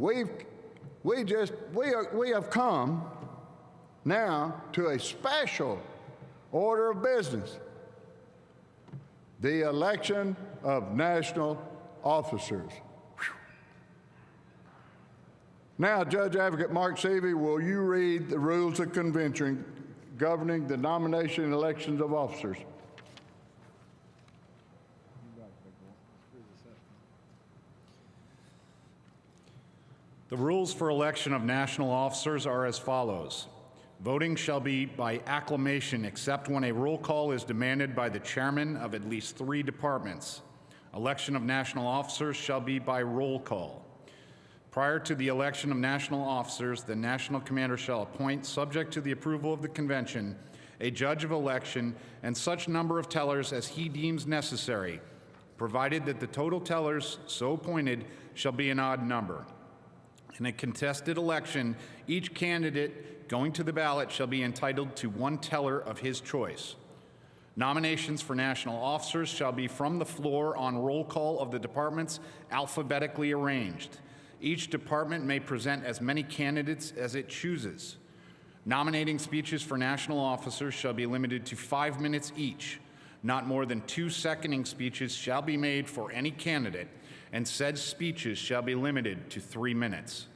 we have come now to a special order of business, the election of national officers. Now, Judge Advocate Mark Seavey, will you read the rules of convention governing the nomination and elections of officers? The rules for election of national officers are as follows. Voting shall be by acclamation except when a roll call is demanded by the chairman of at least 3 departments. Election of national officers shall be by roll call. Prior to the election of national officers, the national commander shall appoint, subject to the approval of the convention, a judge of election and such number of tellers as he deems necessary, provided that the total tellers so appointed shall be an odd number. In a contested election, each candidate going to the ballot shall be entitled to 1 teller of his choice. Nominations for national officers shall be from the floor on roll call of the departments alphabetically arranged. Each department may present as many candidates as it chooses. Nominating speeches for national officers shall be limited to 5 minutes each. Not more than 2 seconding speeches shall be made for any candidate, and said speeches shall be limited to 3 minutes.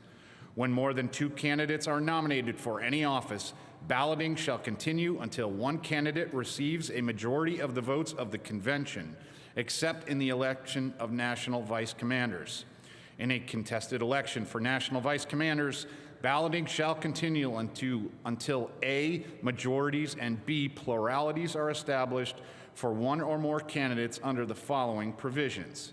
When more than 2 candidates are nominated for any office, balloting shall continue until 1 candidate receives a majority of the votes of the convention, except in the election of national vice commanders. In a contested election for national vice commanders, balloting shall continue until A, majorities, and B, pluralities are established for 1 or more candidates under the following provisions.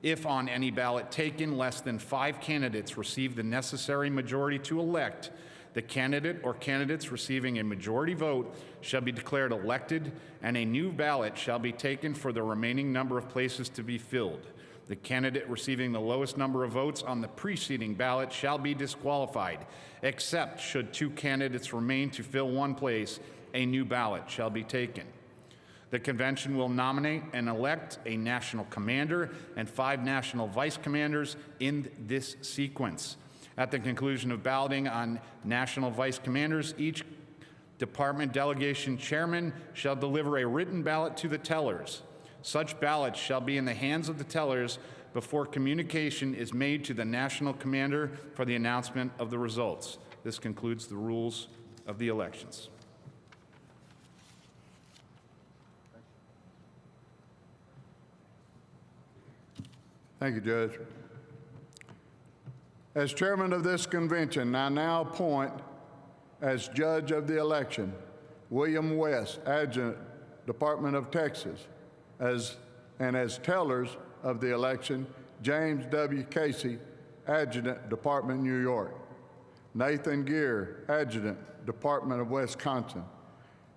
If on any ballot taken, less than 5 candidates receive the necessary majority to elect, the candidate or candidates receiving a majority vote shall be declared elected, and a new ballot shall be taken for the remaining number of places to be filled. The candidate receiving the lowest number of votes on the preceding ballot shall be disqualified, except should 2 candidates remain to fill 1 place, a new ballot shall be taken. The convention will nominate and elect a national commander and 5 national vice commanders in this sequence. At the conclusion of balloting on national vice commanders, each department delegation chairman shall deliver a written ballot to the tellers. Such ballots shall be in the hands of the tellers before communication is made to the national commander for the announcement of the results. This concludes the rules of the elections. Thank you, Judge. As chairman of this convention, I now appoint as judge of the election William West, Adjutant, Department of Texas, as tellers of the election James W. Casey, Adjutant, Department, New York, Nathan Gear, Adjutant, Department of Wisconsin,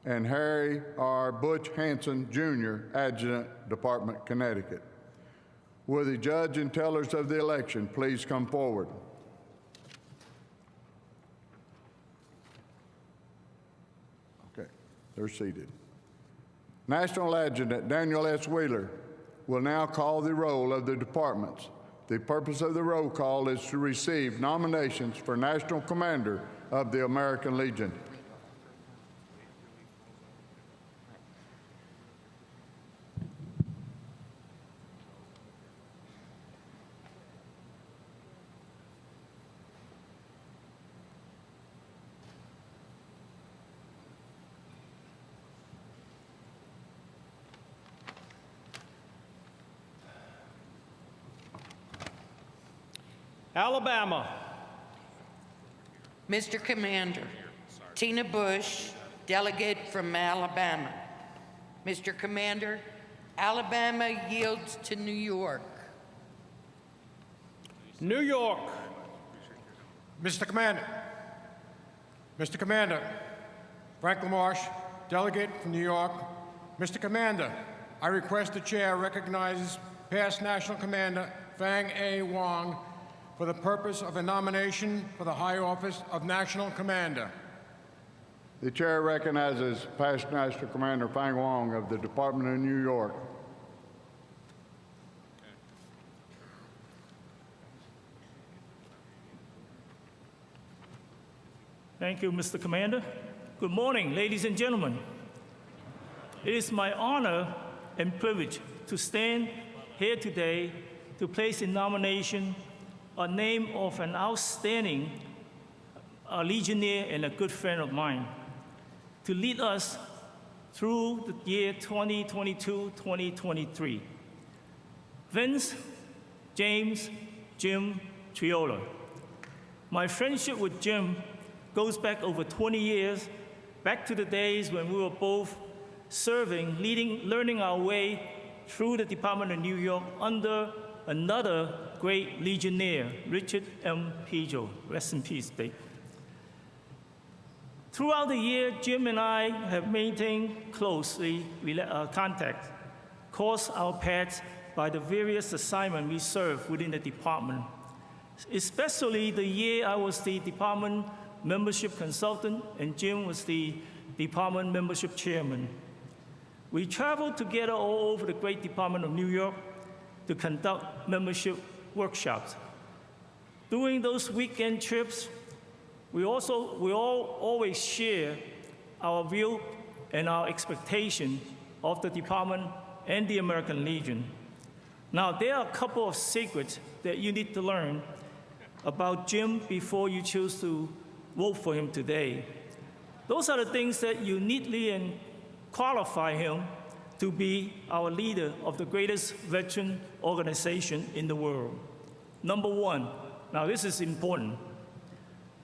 and Harry R. Butch Hanson, Jr., Adjutant, Department, Connecticut. Will the judge and tellers of the election please come forward? Okay, they're seated. National Adjutant Daniel S. Wheeler will now call the roll of the departments. The purpose of the roll call is to receive nominations for National Commander of the American Legion. Alabama. Mr. Commander, Tina Bush, delegate from Alabama. Mr. Commander, Alabama yields to New York. New York. Mr. Commander, Frank LaMarche, delegate from New York. Mr. Commander, I request the chair recognizes past National Commander Fang A. Wong for the purpose of a nomination for the high office of National Commander. The chair recognizes past National Commander Fang Wong of the Department of New York. Thank you, Mr. Commander. Good morning, ladies and gentlemen. It is my honor and privilege to stand here today to place in nomination a name of an outstanding Legionnaire and a good friend of mine to lead us through the year 2022-2023. Vince James Jim Treola. My friendship with Jim goes back over 20 years, back to the days when we were both serving, learning our way through the Department of New York under another great Legionnaire, Richard M. Pijo. Rest in peace, Dick. Throughout the year, Jim and I have maintained closely contact, crossed our paths by the various assignments we served within the department, especially the year I was the department membership consultant and Jim was the department membership chairman. We traveled together all over the great Department of New York to conduct membership workshops. During those weekend trips, we all always share our view and our expectation of the department and the American Legion. Now, there are a couple of secrets that you need to learn about Jim before you choose to vote for him today. Those are the things that uniquely and qualify him to be our leader of the greatest veteran organization in the world. Number one, now this is important,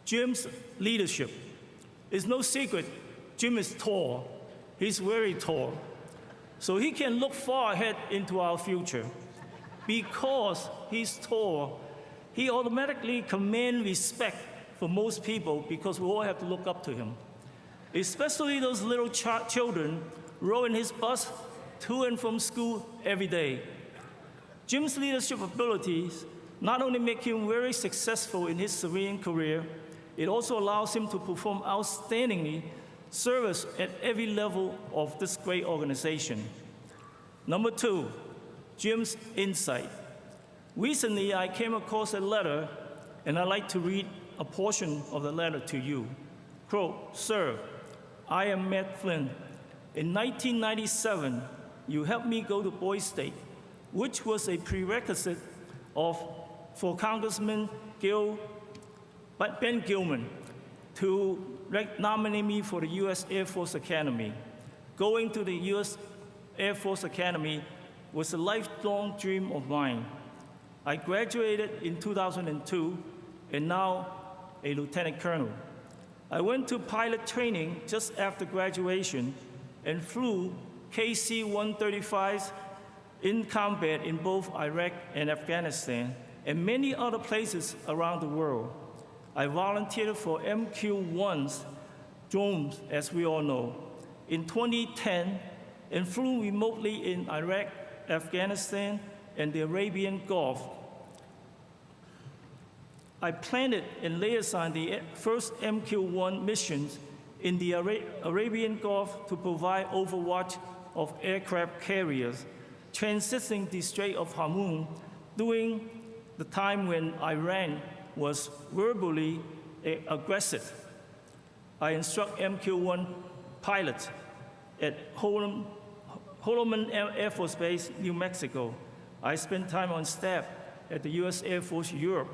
Jim's leadership. It's no secret, Jim is tall. He's very tall. So he can look far ahead into our future. Because he's tall, he automatically commands respect for most people because we all have to look up to him. Especially those little children rowing his bus to and from school every day. Jim's leadership abilities not only make him very successful in his civilian career, it also allows him to perform outstandingly service at every level of this great organization. Number two, Jim's insight. Recently, I came across a letter, and I'd like to read a portion of the letter to you. Quote, "Sir, I am Matt Flynn. In 1997, you helped me go to Boise State, which was a prerequisite for Congressman Ben Gilman to nominate me for the U.S. Air Force Academy. Going to the U.S. Air Force Academy was a lifelong dream of mine. I graduated in 2002 and now a lieutenant colonel. I went to pilot training just after graduation and flew KC-135s in combat in both Iraq and Afghanistan and many other places around the world. I volunteered for MQ-1's drones, as we all know, in 2010 and flew remotely in Iraq, Afghanistan, and the Arabian Gulf. I planted and liaisoned the first MQ-1 missions in the Arabian Gulf to provide overwatch of aircraft carriers, transiting the Strait of Hormuz during the time when Iran was verbally aggressive. I instruct MQ-1 pilots at Holloman Air Force Base, New Mexico. I spent time on staff at the U.S. Air Force Europe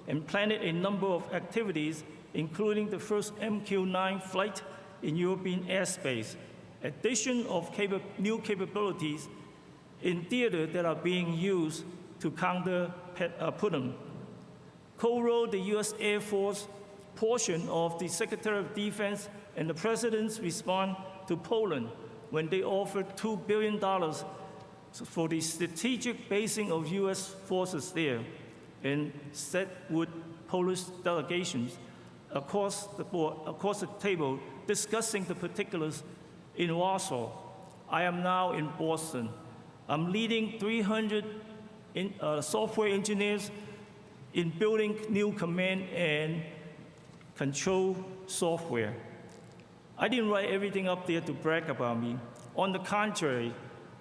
and planned a number of activities, including the first MQ-9 flight in European airspace, addition of new capabilities in theater that are being used to counter Putin. Co-wrote the U.S. Air Force portion of the Secretary of Defense and the President's response to Poland when they offered $2 billion for the strategic basing of U.S. forces there, and sat with Polish delegations across the table discussing the particulars in Warsaw. I am now in Boston. I'm leading 300 software engineers in building new command and control software. I didn't write everything up there to brag about me. On the contrary,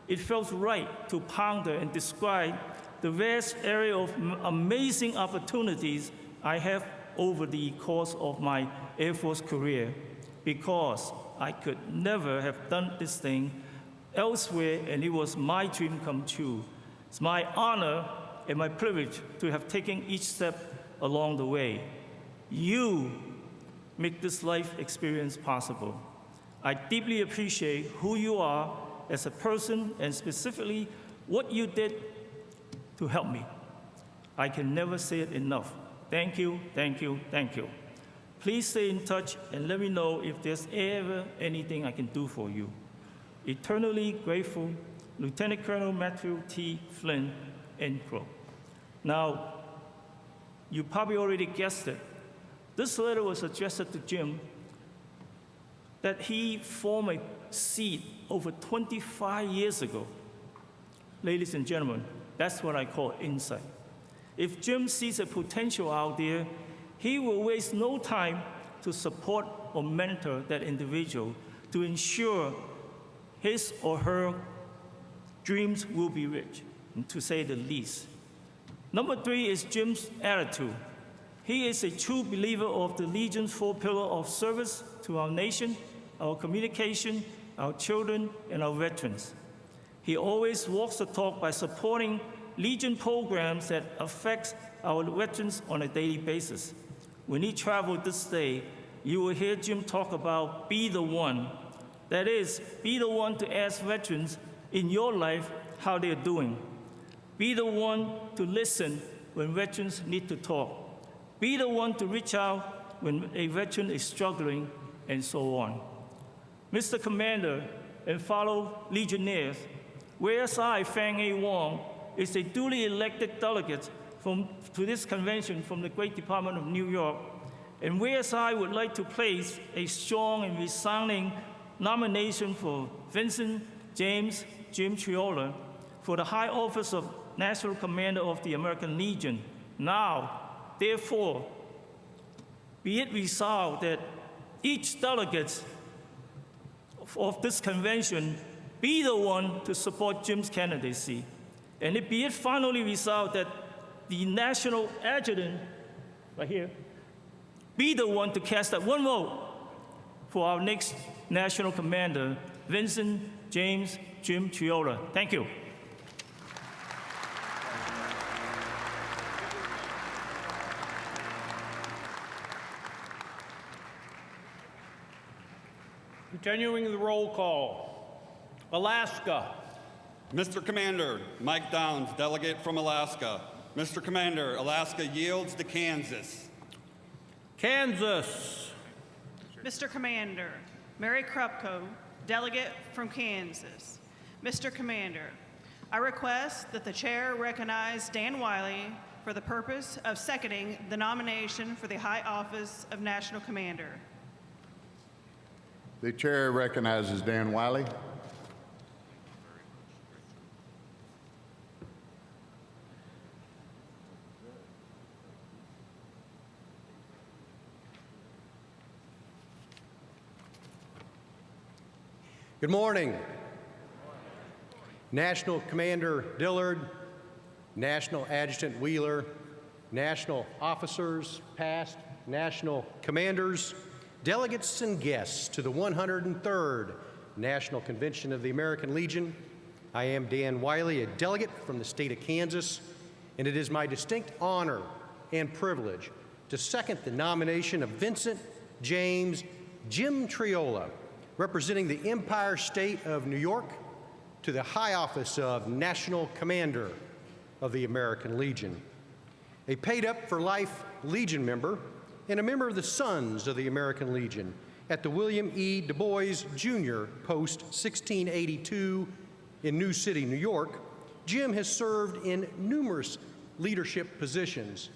it felt right to ponder and describe the vast area of amazing opportunities I have over the course of my Air Force career because I could never have done this thing elsewhere, and it was my dream come true. It's my honor and my privilege to have taken each step along the way. You make this life experience possible. I deeply appreciate who you are as a person and specifically what you did to help me. I can never say it enough. Thank you, thank you, thank you. Please stay in touch and let me know if there's ever anything I can do for you. Eternally grateful, Lieutenant Colonel Matthew T. Flynn, end quote. Now, you probably already guessed it. This letter was addressed to Jim that he formed a seed over 25 years ago. Ladies and gentlemen, that's what I call insight. If Jim sees a potential out there, he will waste no time to support or mentor that individual to ensure his or her dreams will be rich, to say the least. Number 3 is Jim's attitude. He is a true believer of the Legion's 4 pillars of service to our nation, our communication, our children, and our veterans. He always walks the talk by supporting Legion programs that affect our veterans on a daily basis. When he traveled this day, you will hear Jim talk about be the one. That is, be the one to ask veterans in your life how they're doing. Be the one to listen when veterans need to talk. Be the one to reach out when a veteran is struggling, and so on. Mr. Commander and fellow Legionnaires, whereas I, Fang A. Wong, is a duly elected delegate to this convention from the Great Department of New York, and whereas I would like to place a strong and resounding nomination for Vincent James Jim Treola for the high office of National Commander of the American Legion. Now, therefore, be it resolved that each delegate of this convention be the one to support Jim's candidacy. And it be it finally resolved that the national adjutant, right here, be the one to cast that one vote for our next national commander, Vincent James Jim Treola. Thank you. Continuing the roll call. Alaska. Mr. Commander, Mike Downs, delegate from Alaska. Mr. Commander, Alaska yields to Kansas. Kansas. Mr. Commander, Mary Krupko, delegate from Kansas. Mr. Commander, I request that the chair recognize Dan Wiley for the purpose of seconding the nomination for the high office of National Commander. The chair recognizes Dan Wiley. Good morning. National Commander Dillard, National Adjutant Wheeler, National Officers, past National Commanders, delegates and guests to the 103rd National Convention of the American Legion. I am Dan Wiley, a delegate from the state of Kansas, and it is my distinct honor and privilege to second the nomination of Vincent James Jim Treola, representing the Empire State of New York, to the high office of National Commander of the American Legion. A paid-up-for-life Legion member and a member of the Sons of the American Legion at the William E. Du Bois Jr. Post 1682 in New City, New York, Jim has served in numerous leadership positions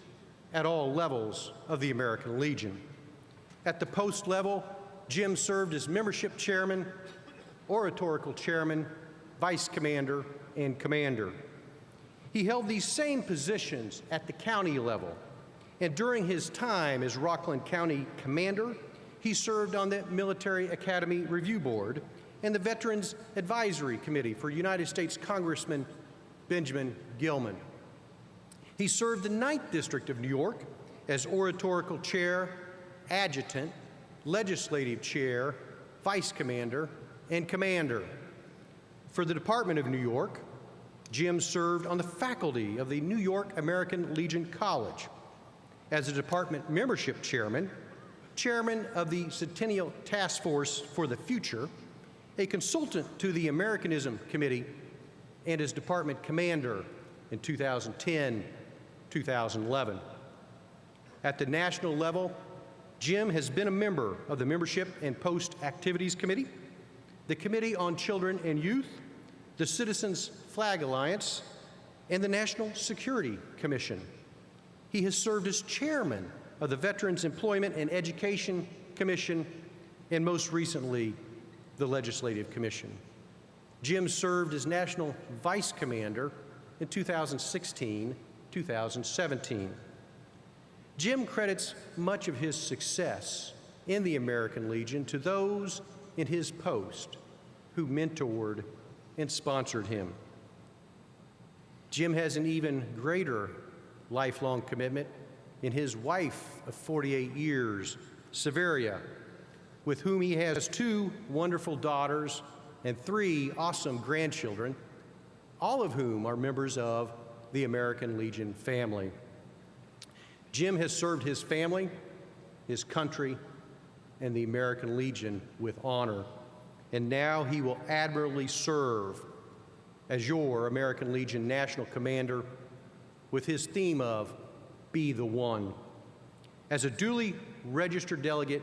at all levels of the American Legion. At the post level, Jim served as membership chairman, oratorical chairman, vice commander, and commander. He held these same positions at the county level, and during his time as Rockland County commander, he served on the Military Academy Review Board and the Veterans Advisory Committee for United States Congressman Benjamin Gilman. He served the 9th District of New York as oratorical chair, adjutant, legislative chair, vice commander, and commander. For the Department of New York, Jim served on the faculty of the New York American Legion College as a department membership chairman, chairman of the Centennial Task Force for the Future, a consultant to the Americanism Committee, and as department commander in 2010-2011. At the national level, Jim has been a member of the Membership and Post Activities Committee, the Committee on Children and Youth, the Citizens Flag Alliance, and the National Security Commission. He has served as chairman of the Veterans Employment and Education Commission, and most recently, the Legislative Commission. Jim served as National Vice Commander in 2016-2017. Jim credits much of his success in the American Legion to those in his post who mentored and sponsored him. Jim has an even greater lifelong commitment in his wife of 48 years, Severia, with whom he has 2 wonderful daughters and 3 awesome grandchildren, all of whom are members of the American Legion family. Jim has served his family, his country, and the American Legion with honor, and now he will admirably serve as your American Legion National Commander with his theme of Be the One. As a duly registered delegate,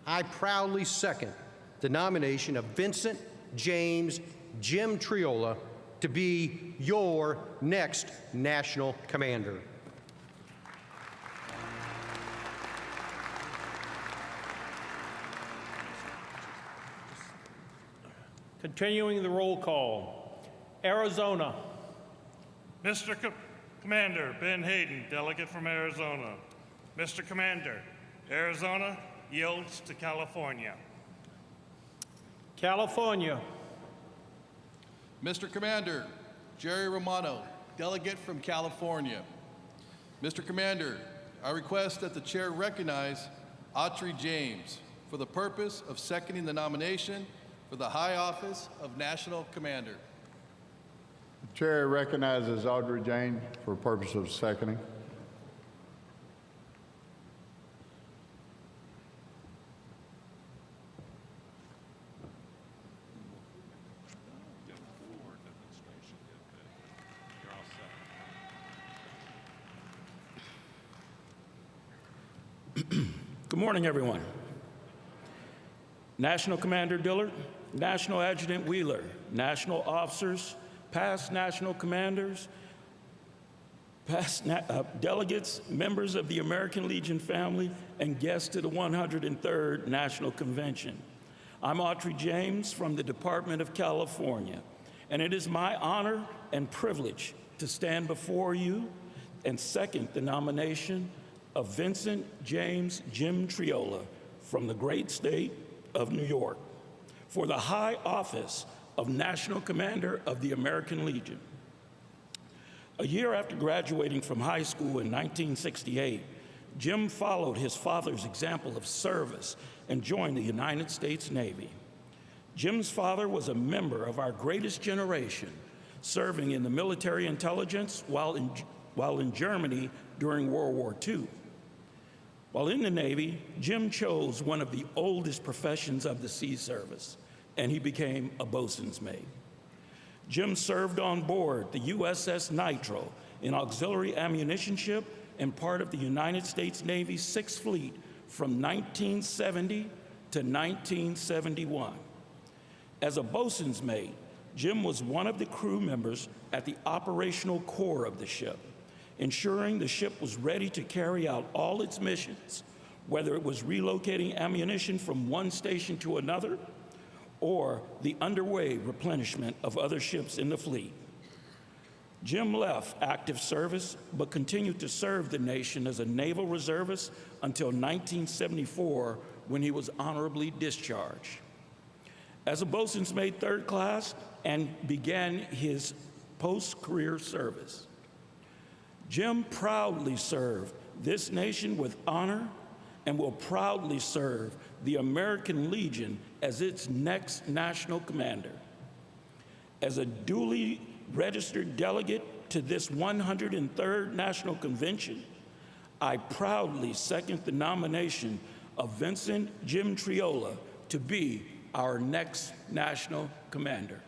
I proudly second the nomination of Vincent James Jim Treola to be your next National Commander. Continuing the roll call. Arizona. Mr. Commander, Ben Hayden, delegate from Arizona. Mr. Commander, Arizona yields to California. California. Mr. Commander, Jerry Romano, delegate from California. Mr. Commander, I request that the chair recognize Autry James for the purpose of seconding the nomination for the high office of National Commander. The chair recognizes Audrey Jane for purpose of seconding. Good morning, everyone. National Commander Dillard, National Adjutant Wheeler, National Officers, past National Commanders, past delegates, members of the American Legion family, and guests to the 103rd National Convention. I'm Autry James from the Department of California, and it is my honor and privilege to stand before you and second the nomination of Vincent James Jim Treola from the great state of New York for the high office of National Commander of the American Legion. A year after graduating from high school in 1968, Jim followed his father's example of service and joined the United States Navy. Jim's father was a member of our greatest generation, serving in the military intelligence while in Germany during World War II. While in the Navy, Jim chose one of the oldest professions of the sea service, and he became a boatswain's mate. Jim served on board the USS Nitro, an auxiliary ammunition ship and part of the United States Navy's Sixth Fleet from 1970 to 1971. As a boatswain's mate, Jim was one of the crew members at the operational core of the ship, ensuring the ship was ready to carry out all its missions, whether it was relocating ammunition from one station to another or the underway replenishment of other ships in the fleet. Jim left active service but continued to serve the nation as a naval reservist until 1974 when he was honorably discharged. As a boatswain's mate third class and began his post-career service. Jim proudly served this nation with honor and will proudly serve the American Legion as its next national commander. As a duly registered delegate to this 103rd National Convention, I proudly second the nomination of Vincent Jim Treola to be our next national commander.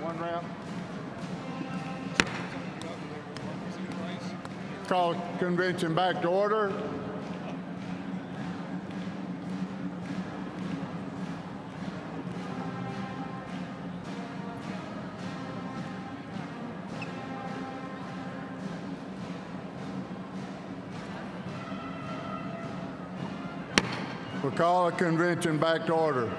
One round. Call convention back to order. We'll call a convention back to order.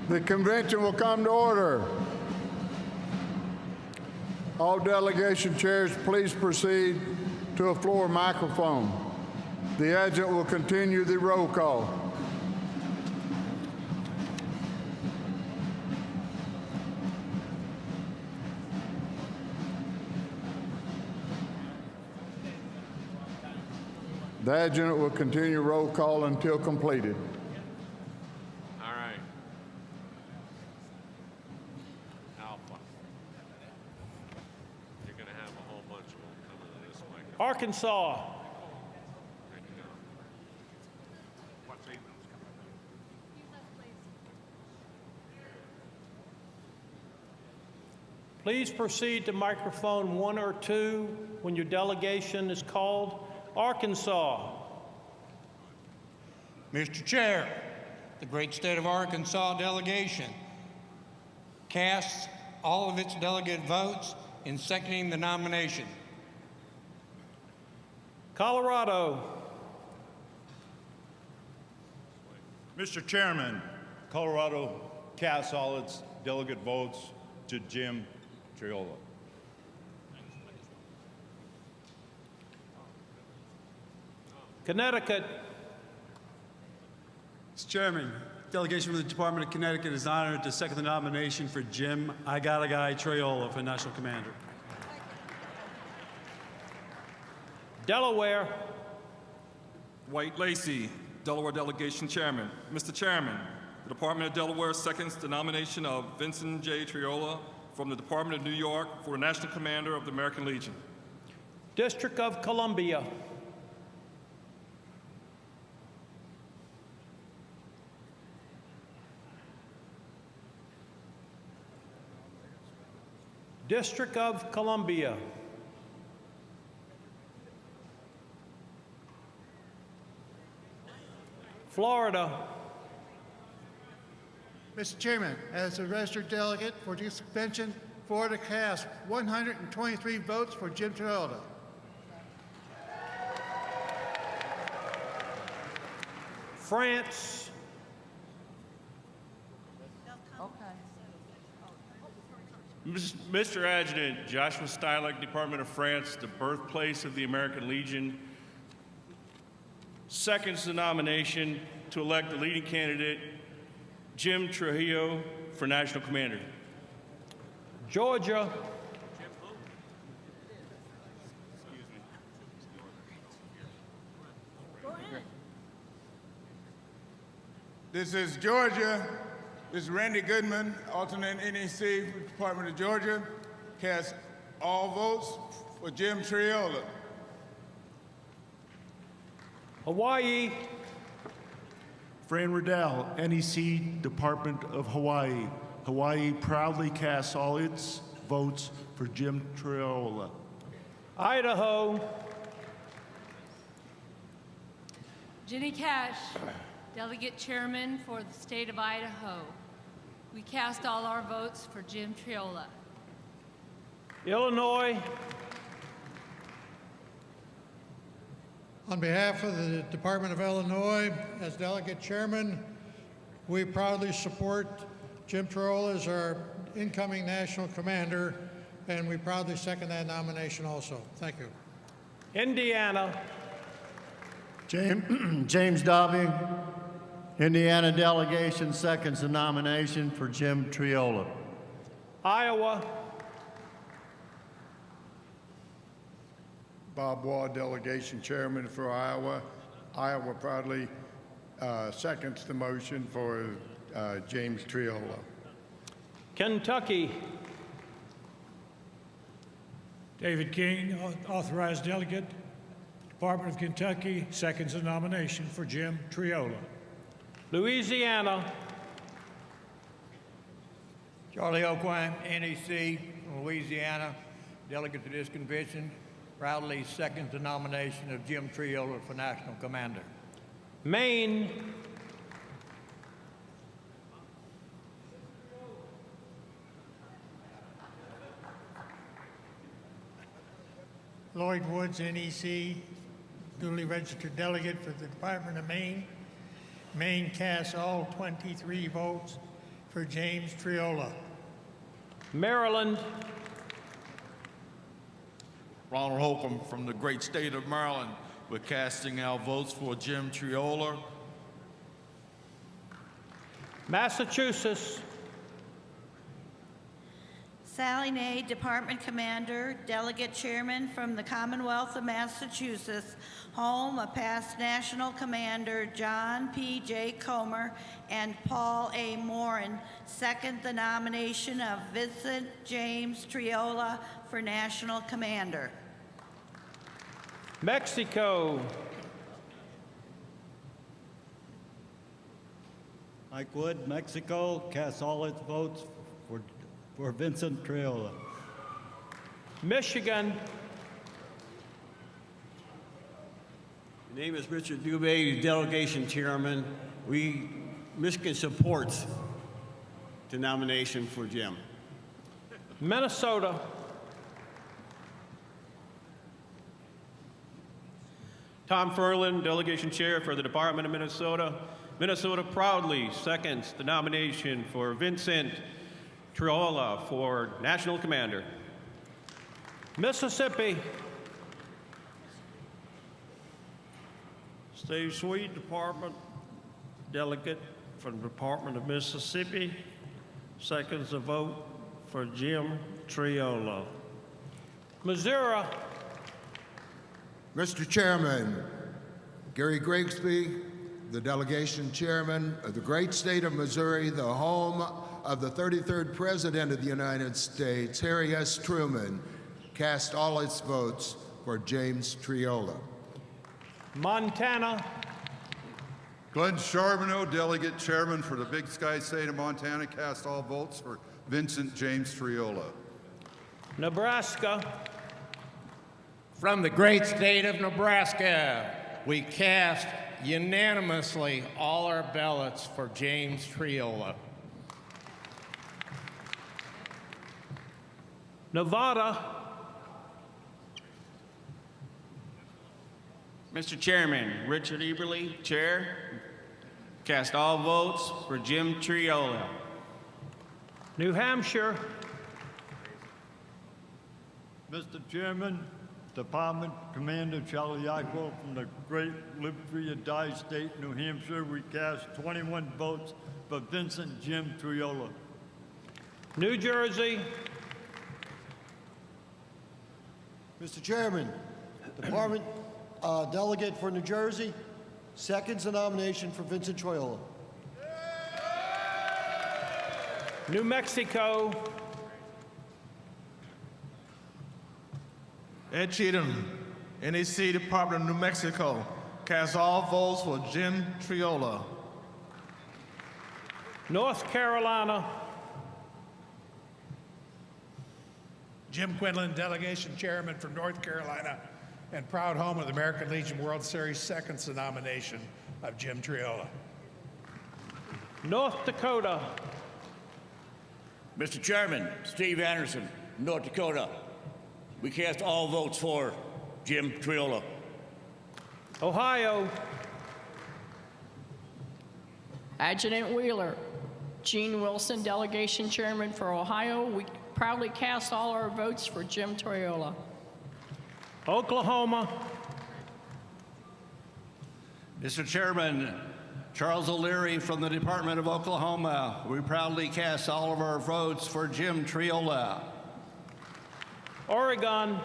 The convention will come to order. All delegation chairs, please proceed to a floor microphone. The adjutant will continue the roll call. The adjutant will continue roll call until completed. All right. Alpha. You're going to have a whole bunch of them coming to this microphone. Arkansas. Please proceed to microphone 1 or 2 when your delegation is called. Arkansas. Mr. Chair, the great state of Arkansas delegation casts all of its delegate votes in seconding the nomination. Colorado. Mr. Chairman, Colorado casts all its delegate votes to Jim Treola. Connecticut. Mr. Chairman, delegation from the Department of Connecticut is honored to second the nomination for Jim I Got a Guy Treola for National Commander. Delaware. White Lacey, Delaware Delegation Chairman. Mr. Chairman, the Department of Delaware seconds the nomination of Vincent J. Treola from the Department of New York for the National Commander of the American Legion. District of Columbia. District of Columbia. Florida. Mr. Chairman, as a registered delegate for this convention, Florida cast 123 votes for Jim Treola. France. Mr. Adjutant, Joshua Stylick, Department of France, the birthplace of the American Legion. seconds the nomination to elect the leading candidate, Jim Trujillo, for National Commander. Georgia. This is Georgia. This is Randy Goodman, alternate NEC for the Department of Georgia. Cast all votes for Jim Treola. Hawaii. Fran Riddell, NEC, Department of Hawaii. Hawaii proudly casts all its votes for Jim Treola. Idaho. Jenny Cash, Delegate Chairman for the state of Idaho. We cast all our votes for Jim Treola. Illinois. On behalf of the Department of Illinois, as Delegate Chairman, we proudly support Jim Treola as our incoming National Commander, and we proudly second that nomination also. Thank you. Indiana. James Dobby, Indiana delegation seconds the nomination for Jim Treola. Iowa. Bob Ward, delegation chairman for Iowa. Iowa proudly seconds the motion for James Treola. Kentucky. David King, authorized delegate, Department of Kentucky, seconds the nomination for Jim Treola. Louisiana. Charlie Oquine, NEC, from Louisiana, delegate to this convention, proudly seconds the nomination of Jim Treola for National Commander. Maine. Lloyd Woods, NEC, duly registered delegate for the Department of Maine. Maine casts all 23 votes for James Treola. Maryland. Ronald Holcomb from the great state of Maryland. We're casting our votes for Jim Treola. Massachusetts. Sally Nay, Department Commander, Delegate Chairman from the Commonwealth of Massachusetts, home of past National Commander John P. J. Comer and Paul A. Morin, second the nomination of Vincent James Treola for National Commander. Mexico. Mike Wood, Mexico, casts all its votes for Vincent Treola. Michigan. My name is Richard Dubé, delegation chairman. Michigan supports the nomination for Jim. Minnesota. Tom Ferland, delegation chair for the Department of Minnesota. Minnesota proudly seconds the nomination for Vincent Treola for National Commander. Mississippi. Steve Sweet, Department Delegate from the Department of Mississippi, seconds the vote for Jim Treola. Missouri. Mr. Chairman, Gary Grigsby, the delegation chairman of the great state of Missouri, the home of the 33rd President of the United States, Harry S. Truman, cast all its votes for James Treola. Montana. Glenn Charbonneau, delegate chairman for the Big Sky state of Montana, cast all votes for Vincent James Treola. Nebraska. From the great state of Nebraska, we cast unanimously all our ballots for James Treola. Nevada. Mr. Chairman, Richard Eberly, chair, cast all votes for Jim Treola. New Hampshire. Mr. Chairman, Department Commander Charlie Ico from the Great Live Free or Die State, New Hampshire. We cast 21 votes for Vincent Jim Treola. New Jersey. Mr. Chairman, Department Delegate for New Jersey seconds the nomination for Vincent Troiola. New Mexico. Ed Cheatham, NEC Department of New Mexico, cast all votes for Jim Treola. North Carolina. Jim Quinlan, Delegation Chairman from North Carolina and proud home of the American Legion World Series, seconds the nomination of Jim Treola. North Dakota. Mr. Chairman, Steve Anderson, North Dakota. We cast all votes for Jim Treola. Ohio. Adjutant Wheeler, Gene Wilson, Delegation Chairman for Ohio. We proudly cast all our votes for Jim Treola. Oklahoma. Mr. Chairman, Charles O'Leary from the Department of Oklahoma. We proudly cast all of our votes for Jim Treola. Oregon.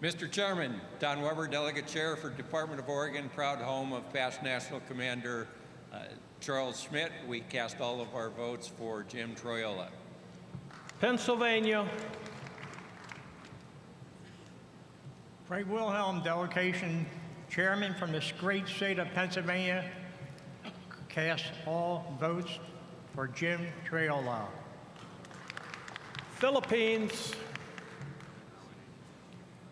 Mr. Chairman, Don Weber, Delegate Chair for Department of Oregon, proud home of past National Commander Charles Schmidt. We cast all of our votes for Jim Troiola. Pennsylvania. Frank Wilhelm, Delegation Chairman from this great state of Pennsylvania, cast all votes for Jim Treola. Philippines.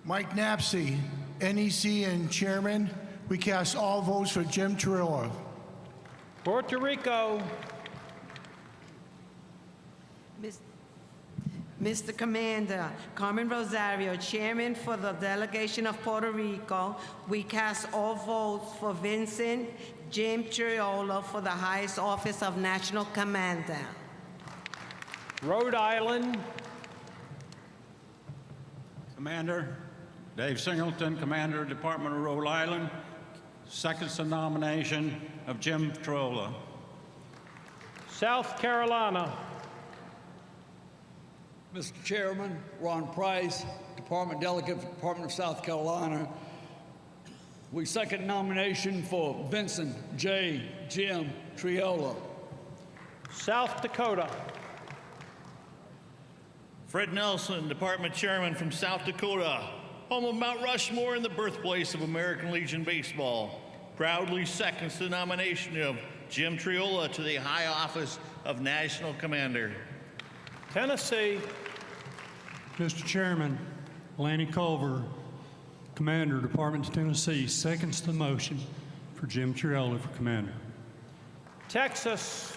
Mike Knapsey, NEC and Chairman. We cast all votes for Jim Treola. Puerto Rico. Mr. Commander, Carmen Rosario, Chairman for the Delegation of Puerto Rico. We cast all votes for Vincent Jim Treola for the highest office of National Commander. Rhode Island. Commander Dave Singleton, Commander, Department of Rhode Island, seconds the nomination of Jim Treola. South Carolina. Mr. Chairman, Ron Price, Department Delegate for Department of South Carolina. We second nomination for Vincent J. Jim Treola. South Dakota. Fred Nelson, Department Chairman from South Dakota, home of Mount Rushmore and the birthplace of American Legion Baseball, proudly seconds the nomination of Jim Treola to the high office of National Commander. Tennessee. Mr. Chairman, Lanny Culver, Commander, Department of Tennessee, seconds the motion for Jim Treola for Commander. Texas.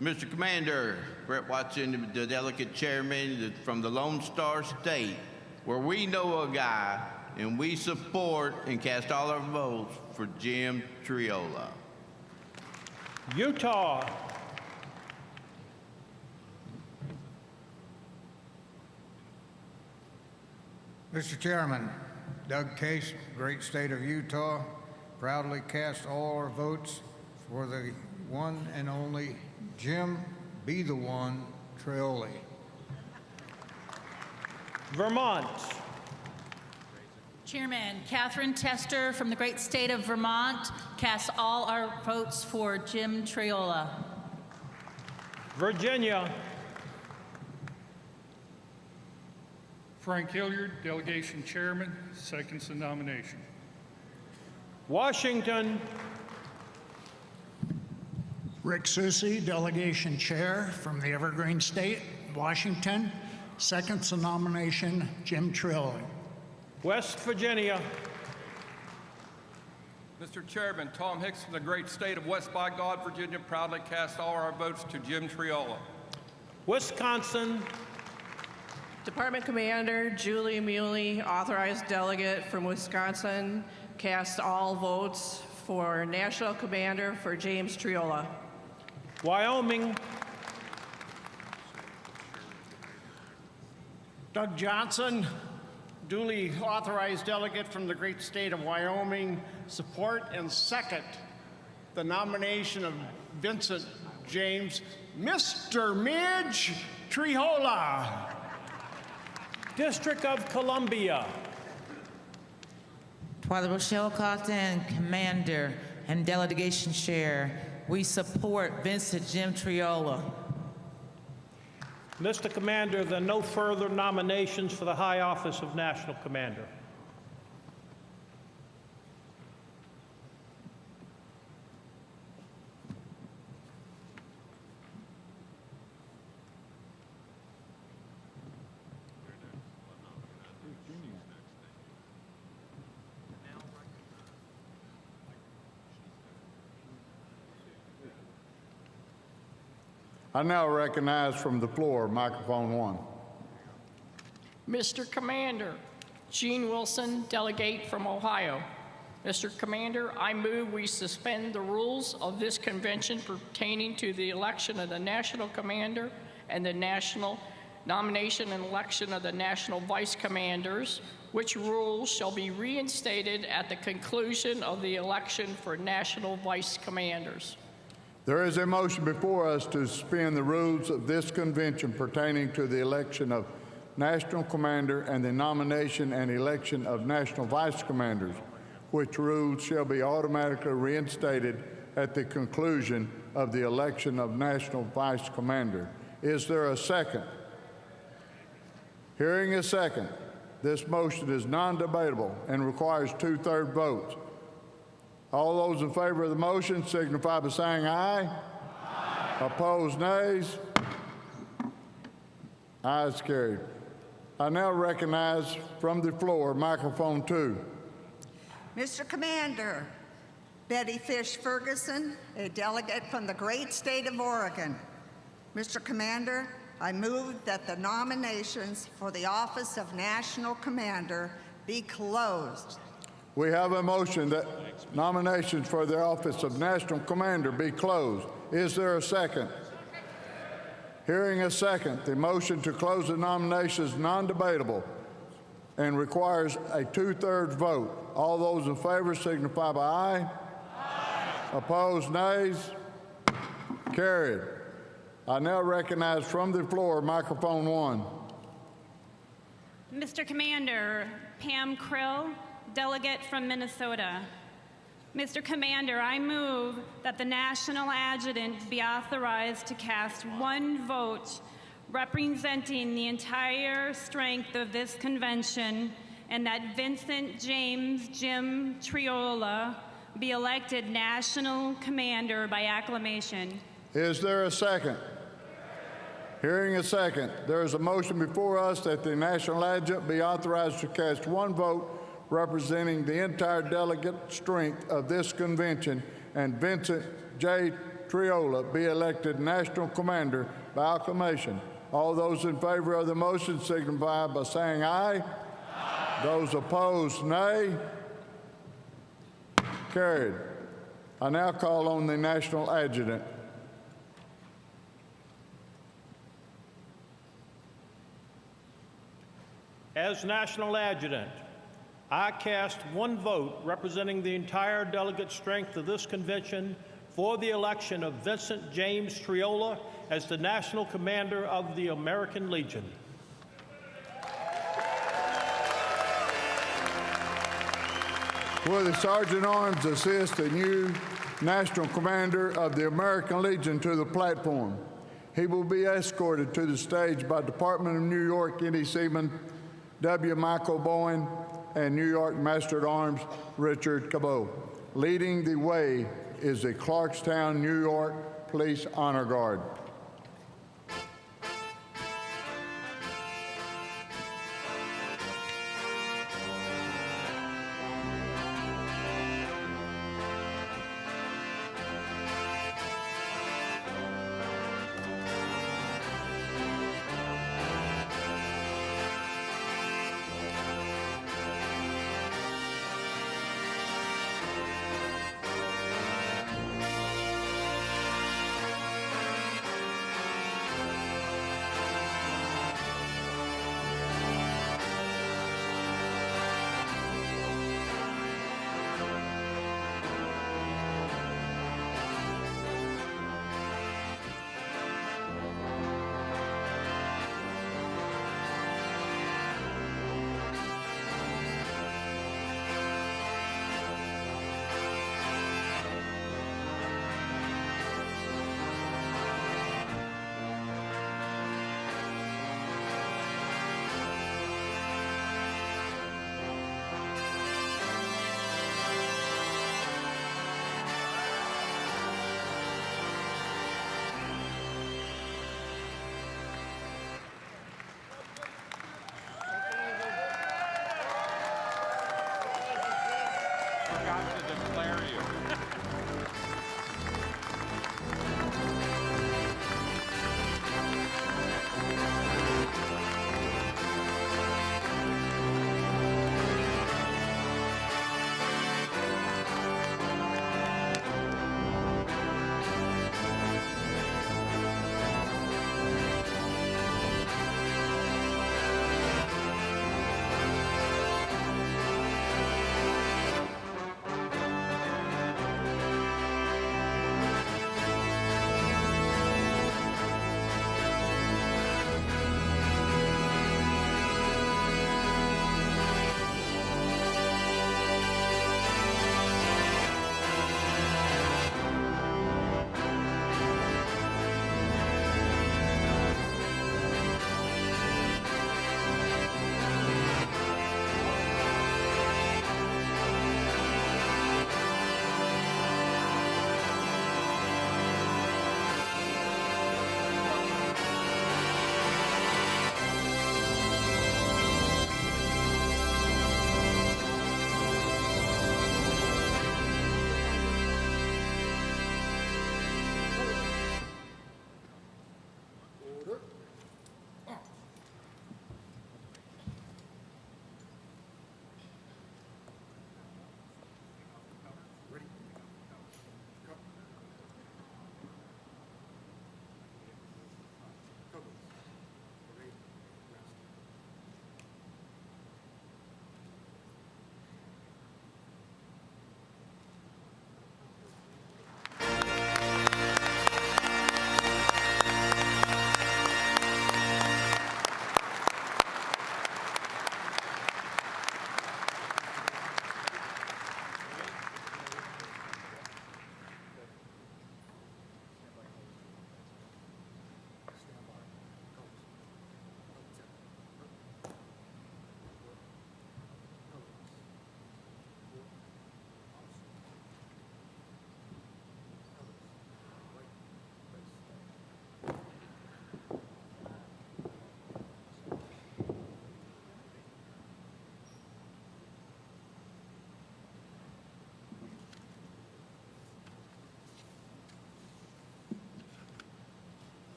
Mr. Commander, Brett Watson, the Delegate Chairman from the Lone Star State, where we know a guy and we support and cast all our votes for Jim Treola. Utah. Mr. Chairman, Doug Case, great state of Utah, proudly cast all our votes for the one and only Jim Be the One Treola. Vermont. Chairman, Catherine Tester from the great state of Vermont casts all our votes for Jim Treola. Virginia. Frank Hilliard, Delegation Chairman, seconds the nomination. Washington. Rick Susi, Delegation Chair from the Evergreen State, Washington, seconds the nomination, Jim Treola. West Virginia. Mr. Chairman, Tom Hicks from the great state of West by God, Virginia, proudly cast all our votes to Jim Treola. Wisconsin. Department Commander Julie Muley, authorized delegate from Wisconsin, cast all votes for National Commander for James Treola. Wyoming. Doug Johnson, duly authorized delegate from the great state of Wyoming, support and second the nomination of Vincent James, Mr. Midge Treola. District of Columbia. While the Rochelle Clarkstown Commander and Delegation Chair, we support Vincent Jim Treola. Mr. Commander, there are no further nominations for the high office of National Commander. I now recognize from the floor, microphone 1. Mr. Commander, Gene Wilson, delegate from Ohio. Mr. Commander, I move we suspend the rules of this convention pertaining to the election of the National Commander and the national nomination and election of the National Vice Commanders, which rules shall be reinstated at the conclusion of the election for National Vice Commanders. There is a motion before us to suspend the rules of this convention pertaining to the election of National Commander and the nomination and election of National Vice Commanders, which rules shall be automatically reinstated at the conclusion of the election of National Vice Commander. Is there a second? Hearing a second, this motion is non-debatable and requires 2/3 votes. All those in favor of the motion signify by saying aye. Aye. Opposed, nays. Ayes carried. I now recognize from the floor, microphone 2. Mr. Commander, Betty Fish Ferguson, a delegate from the great state of Oregon. Mr. Commander, I move that the nominations for the office of National Commander be closed. We have a motion that nominations for the office of National Commander be closed. Is there a second? Hearing a second, the motion to close the nomination is non-debatable and requires a 2/3 vote. All those in favor signify by aye. Aye. Opposed, nays. Carried. I now recognize from the floor, microphone 1. Mr. Commander, Pam Krill, delegate from Minnesota. Mr. Commander, I move that the National Adjutant be authorized to cast 1 vote representing the entire strength of this convention, and that Vincent James Jim Treola be elected National Commander by acclamation. Is there a second? Hearing a second, there is a motion before us that the National Adjutant be authorized to cast 1 vote representing the entire delegate strength of this convention, and Vincent J. Treola be elected National Commander by acclamation. All those in favor of the motion signify by saying aye. Aye. Those opposed, nay. Carried. I now call on the National Adjutant. As National Adjutant, I cast 1 vote representing the entire delegate strength of this convention for the election of Vincent James Treola as the National Commander of the American Legion. Will the Sergeant at Arms assist the new National Commander of the American Legion to the platform? He will be escorted to the stage by Department of New York N.E. Seaman W. Michael Bowen and New York Master at Arms Richard Cabot. Leading the way is the Clarkstown, New York Police Honor Guard. forgot to declare you.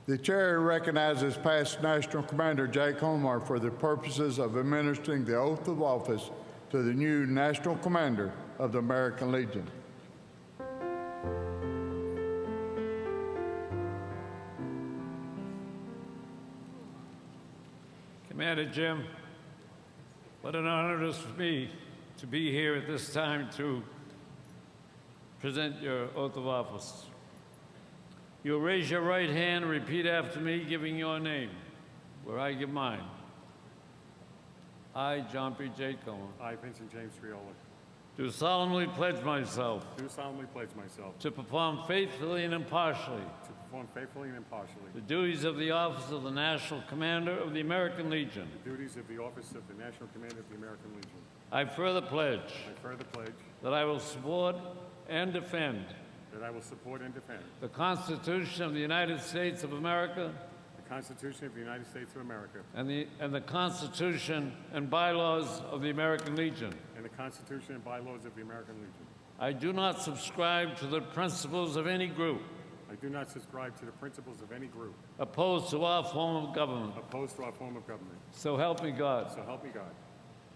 The chair recognizes past National Commander Jake Homer for the purposes of administering the oath of office to the new National Commander of the American Legion. Commander Jim, what an honor it is for me to be here at this time to present your oath of office. You'll raise your right hand and repeat after me, giving your name, where I give mine. I, John P. J. Cohen, I, Vincent James Treola, do solemnly pledge myself do solemnly pledge myself to perform faithfully and impartially to perform faithfully and impartially the duties of the office of the National Commander of the American Legion. the duties of the office of the National Commander of the American Legion. I further pledge I further pledge that I will support and defend that I will support and defend the Constitution of the United States of America the Constitution of the United States of America and the Constitution and bylaws of the American Legion. and the Constitution and bylaws of the American Legion. I do not subscribe to the principles of any group I do not subscribe to the principles of any group opposed to our form of government. opposed to our form of government. So help me God. So help me God.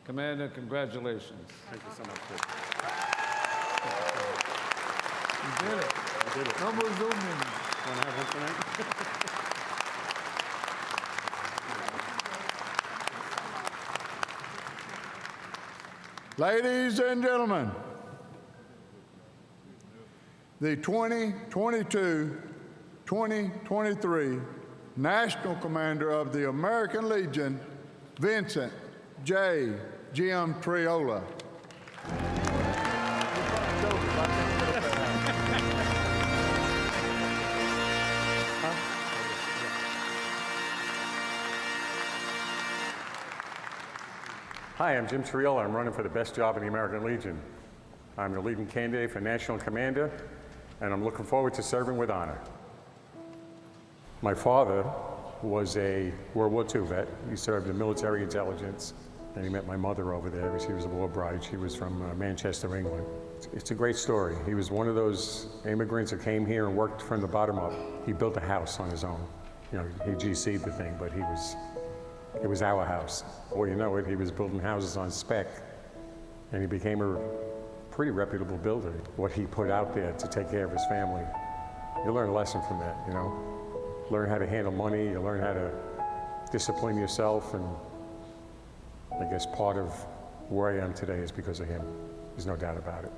Commander, congratulations. Thank you so much. You did it. I did it. Number Zoom meetings. Want to have one tonight? Ladies and gentlemen, the 2022-2023 National Commander of the American Legion, Vincent J. Jim Treola. Hi, I'm Jim Treola. I'm running for the best job in the American Legion. I'm the leading candidate for National Commander, and I'm looking forward to serving with honor. My father was a World War II vet. He served in military intelligence, and he met my mother over there. She was a war bride. She was from Manchester, England. It's a great story. He was one of those immigrants that came here and worked from the bottom up. He built a house on his own. You know, he GC'd the thing, but it was our house. Before you know it, he was building houses on spec, and he became a pretty reputable builder. What he put out there to take care of his family, you learn a lesson from that, you know? Learn how to handle money, you learn how to discipline yourself, and I guess part of where I am today is because of him. There's no doubt about it.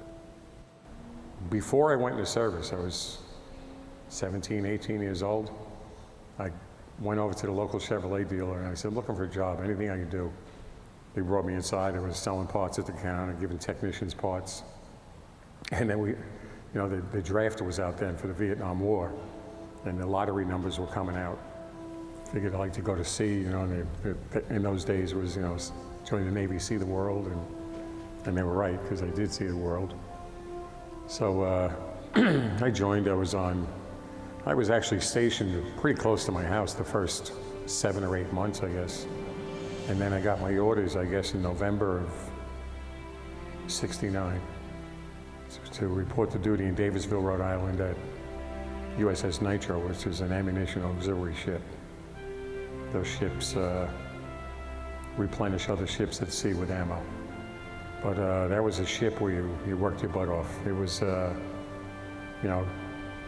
Before I went into service, I was 17, 18 years old. I went over to the local Chevrolet dealer and I said, looking for a job, anything I can do. They brought me inside. I was selling parts at the counter, giving technicians parts. And then the draft was out then for the Vietnam War, and the lottery numbers were coming out. Figured I'd like to go to sea, you know, and in those days it was, you know, join the Navy, see the world, and they were right, because I did see the world. So I joined. I was actually stationed pretty close to my house the first 7 or 8 months, I guess. And then I got my orders, I guess, in November of '69 to report to duty in Davisville, Rhode Island at USS Nitro, which is an ammunition auxiliary ship. Those ships replenish other ships at sea with ammo. But that was a ship where you worked your butt off. It was, you know,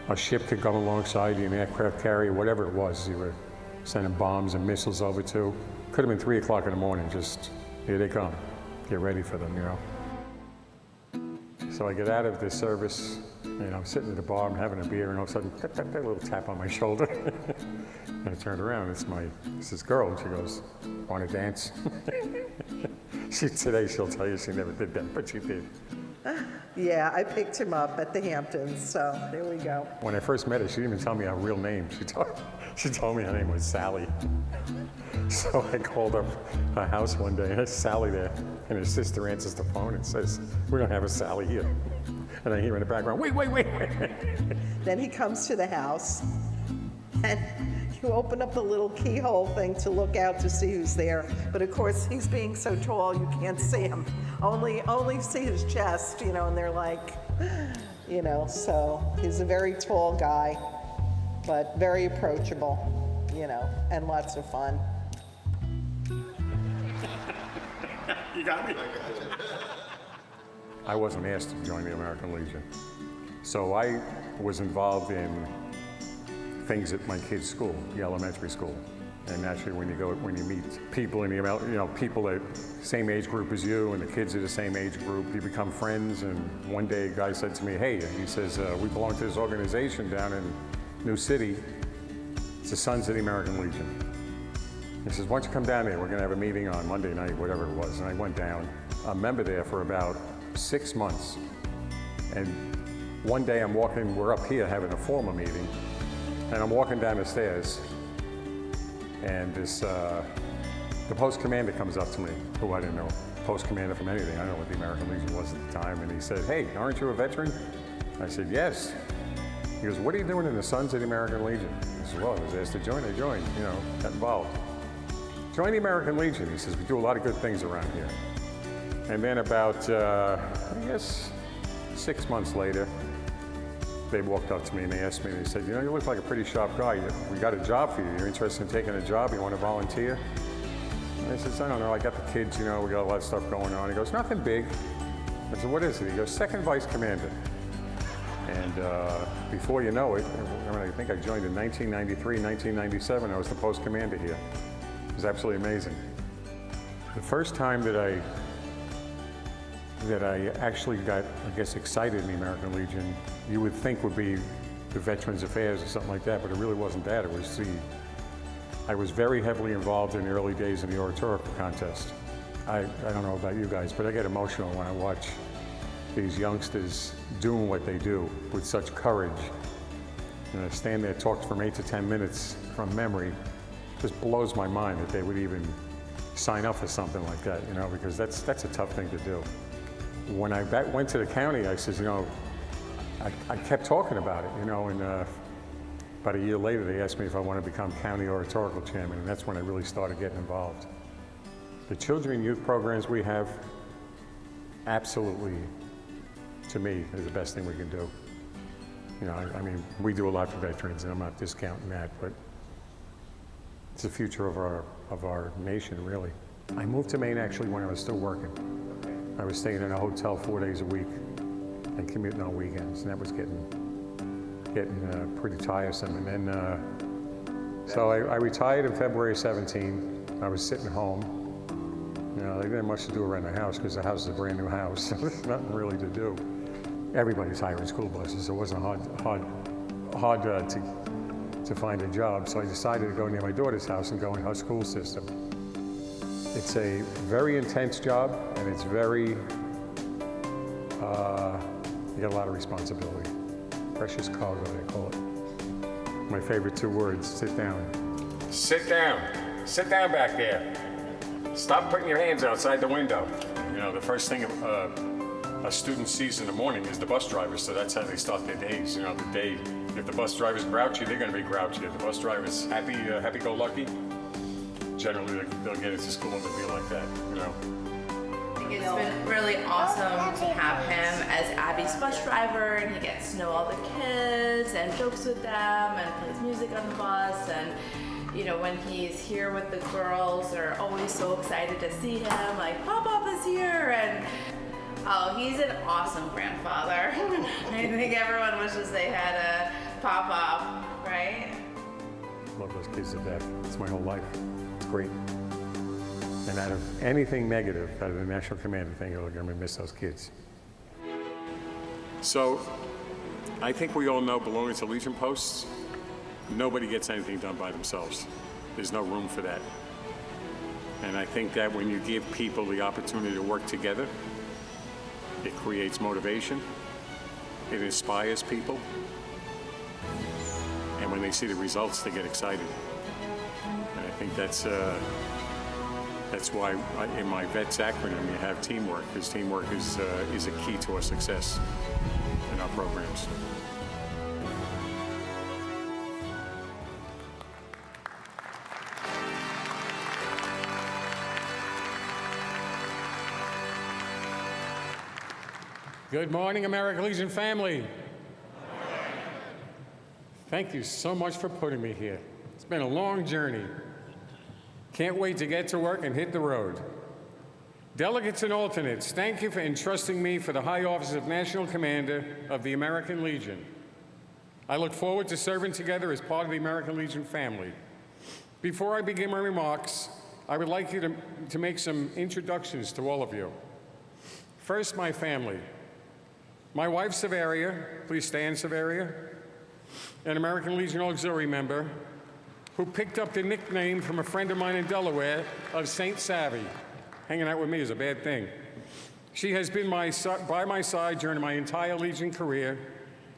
a ship could come alongside you, an aircraft carrier, whatever it was, you were sending bombs and missiles over to. Could have been 3 o'clock in the morning, just here they come. Get ready for them, you know. So I get out of the service, and I'm sitting at the bar, I'm having a beer, and all of a sudden, that little tap on my shoulder. And I turned around, it's this girl, and she goes, want to dance? Today she'll tell you she never did that, but she did. Yeah, I picked him up at the Hamptons, so there we go. When I first met her, she didn't even tell me her real name. She told me her name was Sally. So I called up her house one day, and there's Sally there, and her sister answers the phone and says, we don't have a Sally here. And I hear in the background, wait. Then he comes to the house, and you open up the little keyhole thing to look out to see who's there. But of course, he's being so tall, you can't see him. Only see his chest, you know, and they're like, you know, so he's a very tall guy, but very approachable, you know, and lots of fun. You got me? I wasn't asked to join the American Legion. So I was involved in things at my kids' school, the elementary school. And naturally, when you meet people in the, people that same age group as you, and the kids are the same age group, you become friends. And one day, a guy said to me, "Hey," he says, "we belong to this organization down in New City. It's the Sons of the American Legion." He says, "Why don't you come down there? We're going to have a meeting on Monday night, whatever it was." And I went down. A member there for about 6 months. And one day, we're up here having a formal meeting, and I'm walking down the stairs. And the post commander comes up to me, who I didn't know, post commander from anything. I don't know what the American Legion was at the time. And he said, "Hey, aren't you a veteran?" I said, "Yes." He goes, "What are you doing in the Sons of the American Legion?" I said, "Well, I was asked to join. I joined, got involved." Join the American Legion. He says, "We do a lot of good things around here." And then about, I guess, 6 months later, they walked up to me and they asked me, they said, "You look like a pretty sharp guy. We got a job for you. You're interested in taking a job? You want to volunteer?" And I said, "I don't know. I got the kids, we got a lot of stuff going on." He goes, "Nothing big." I said, "What is it?" He goes, "Second vice commander." And before you know it, I think I joined in 1993, 1997. I was the post commander here. It was absolutely amazing. The first time that I that I actually got, I guess, excited in the American Legion, you would think would be the Veterans Affairs or something like that, but it really wasn't that. It was I was very heavily involved in the early days in the oratorical contest. I don't know about you guys, but I get emotional when I watch these youngsters doing what they do with such courage. And I stand there, talk from 8 to 10 minutes from memory. Just blows my mind that they would even sign up for something like that, you know, because that's a tough thing to do. When I went to the county, I said, you know, I kept talking about it, you know, and about a year later, they asked me if I want to become county oratorical chairman, and that's when I really started getting involved. The children and youth programs we have, absolutely, to me, is the best thing we can do. You know, I mean, we do a lot for veterans, and I'm not discounting that, but it's the future of our nation, really. I moved to Maine actually when I was still working. I was staying in a hotel 4 days a week and commuting on weekends, and that was getting pretty tiresome. And then, so I retired in February of 17. I was sitting home. You know, they didn't have much to do around the house because the house is a brand new house. There's nothing really to do. Everybody's hiring school buses, so it wasn't hard to find a job. So I decided to go near my daughter's house and go in her school system. It's a very intense job, and it's very, you got a lot of responsibility. Precious cargo, they call it. My favorite 2 words, sit down. Sit down. Sit down back there. Stop putting your hands outside the window. You know, the first thing a student sees in the morning is the bus driver, so that's how they start their days. You know, the day, if the bus driver's grouchy, they're gonna be grouchy. If the bus driver's happy-go-lucky, generally they'll get into school and they'll be like that, you know. It's been really awesome to have him as Abby's bus driver, and he gets to know all the kids and jokes with them and plays music on the bus. And you know, when he's here with the girls, they're always so excited to see him, like, Pop-Pop is here, and oh, he's an awesome grandfather. I think everyone wishes they had a Pop-Pop, right? Love those kids to death. It's my whole life. It's great. And out of anything negative, out of the National Commander thing, you're going to miss those kids. So, I think we all know belonging to Legion posts, nobody gets anything done by themselves. There's no room for that. And I think that when you give people the opportunity to work together, it creates motivation, it inspires people, and when they see the results, they get excited. And I think that's why in my VETS acronym you have teamwork, because teamwork is a key to our success in our programs. Good morning, American Legion family. Thank you so much for putting me here. It's been a long journey. Can't wait to get to work and hit the road. Delegates and alternates, thank you for entrusting me for the high office of National Commander of the American Legion. I look forward to serving together as part of the American Legion family. Before I begin my remarks, I would like you to make some introductions to all of you. First, my family. My wife, Severia, please stand, Severia, an American Legion Auxiliary member who picked up the nickname from a friend of mine in Delaware of Saint Savvy. Hanging out with me is a bad thing. She has been by my side during my entire Legion career,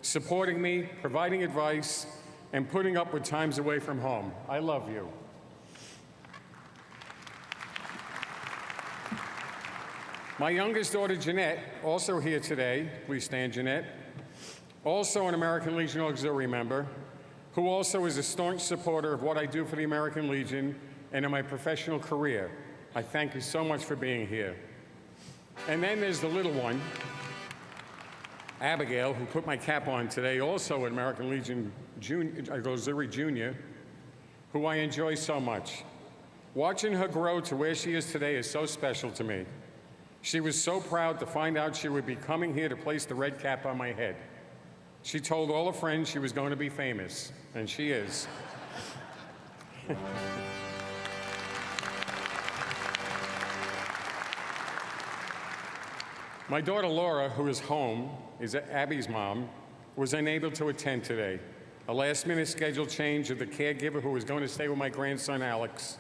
supporting me, providing advice, and putting up with times away from home. I love you. My youngest daughter, Jeanette, also here today, please stand, Jeanette, also an American Legion Auxiliary member, who also is a staunch supporter of what I do for the American Legion and in my professional career. I thank you so much for being here. And then there's the little one, Abigail, who put my cap on today, also an American Legion Auxiliary Junior, who I enjoy so much. Watching her grow to where she is today is so special to me. She was so proud to find out she would be coming here to place the red cap on my head. She told all her friends she was going to be famous, and she is. My daughter Laura, who is home, is Abby's mom, was unable to attend today. A last-minute schedule change of the caregiver who was going to stay with my grandson Alex,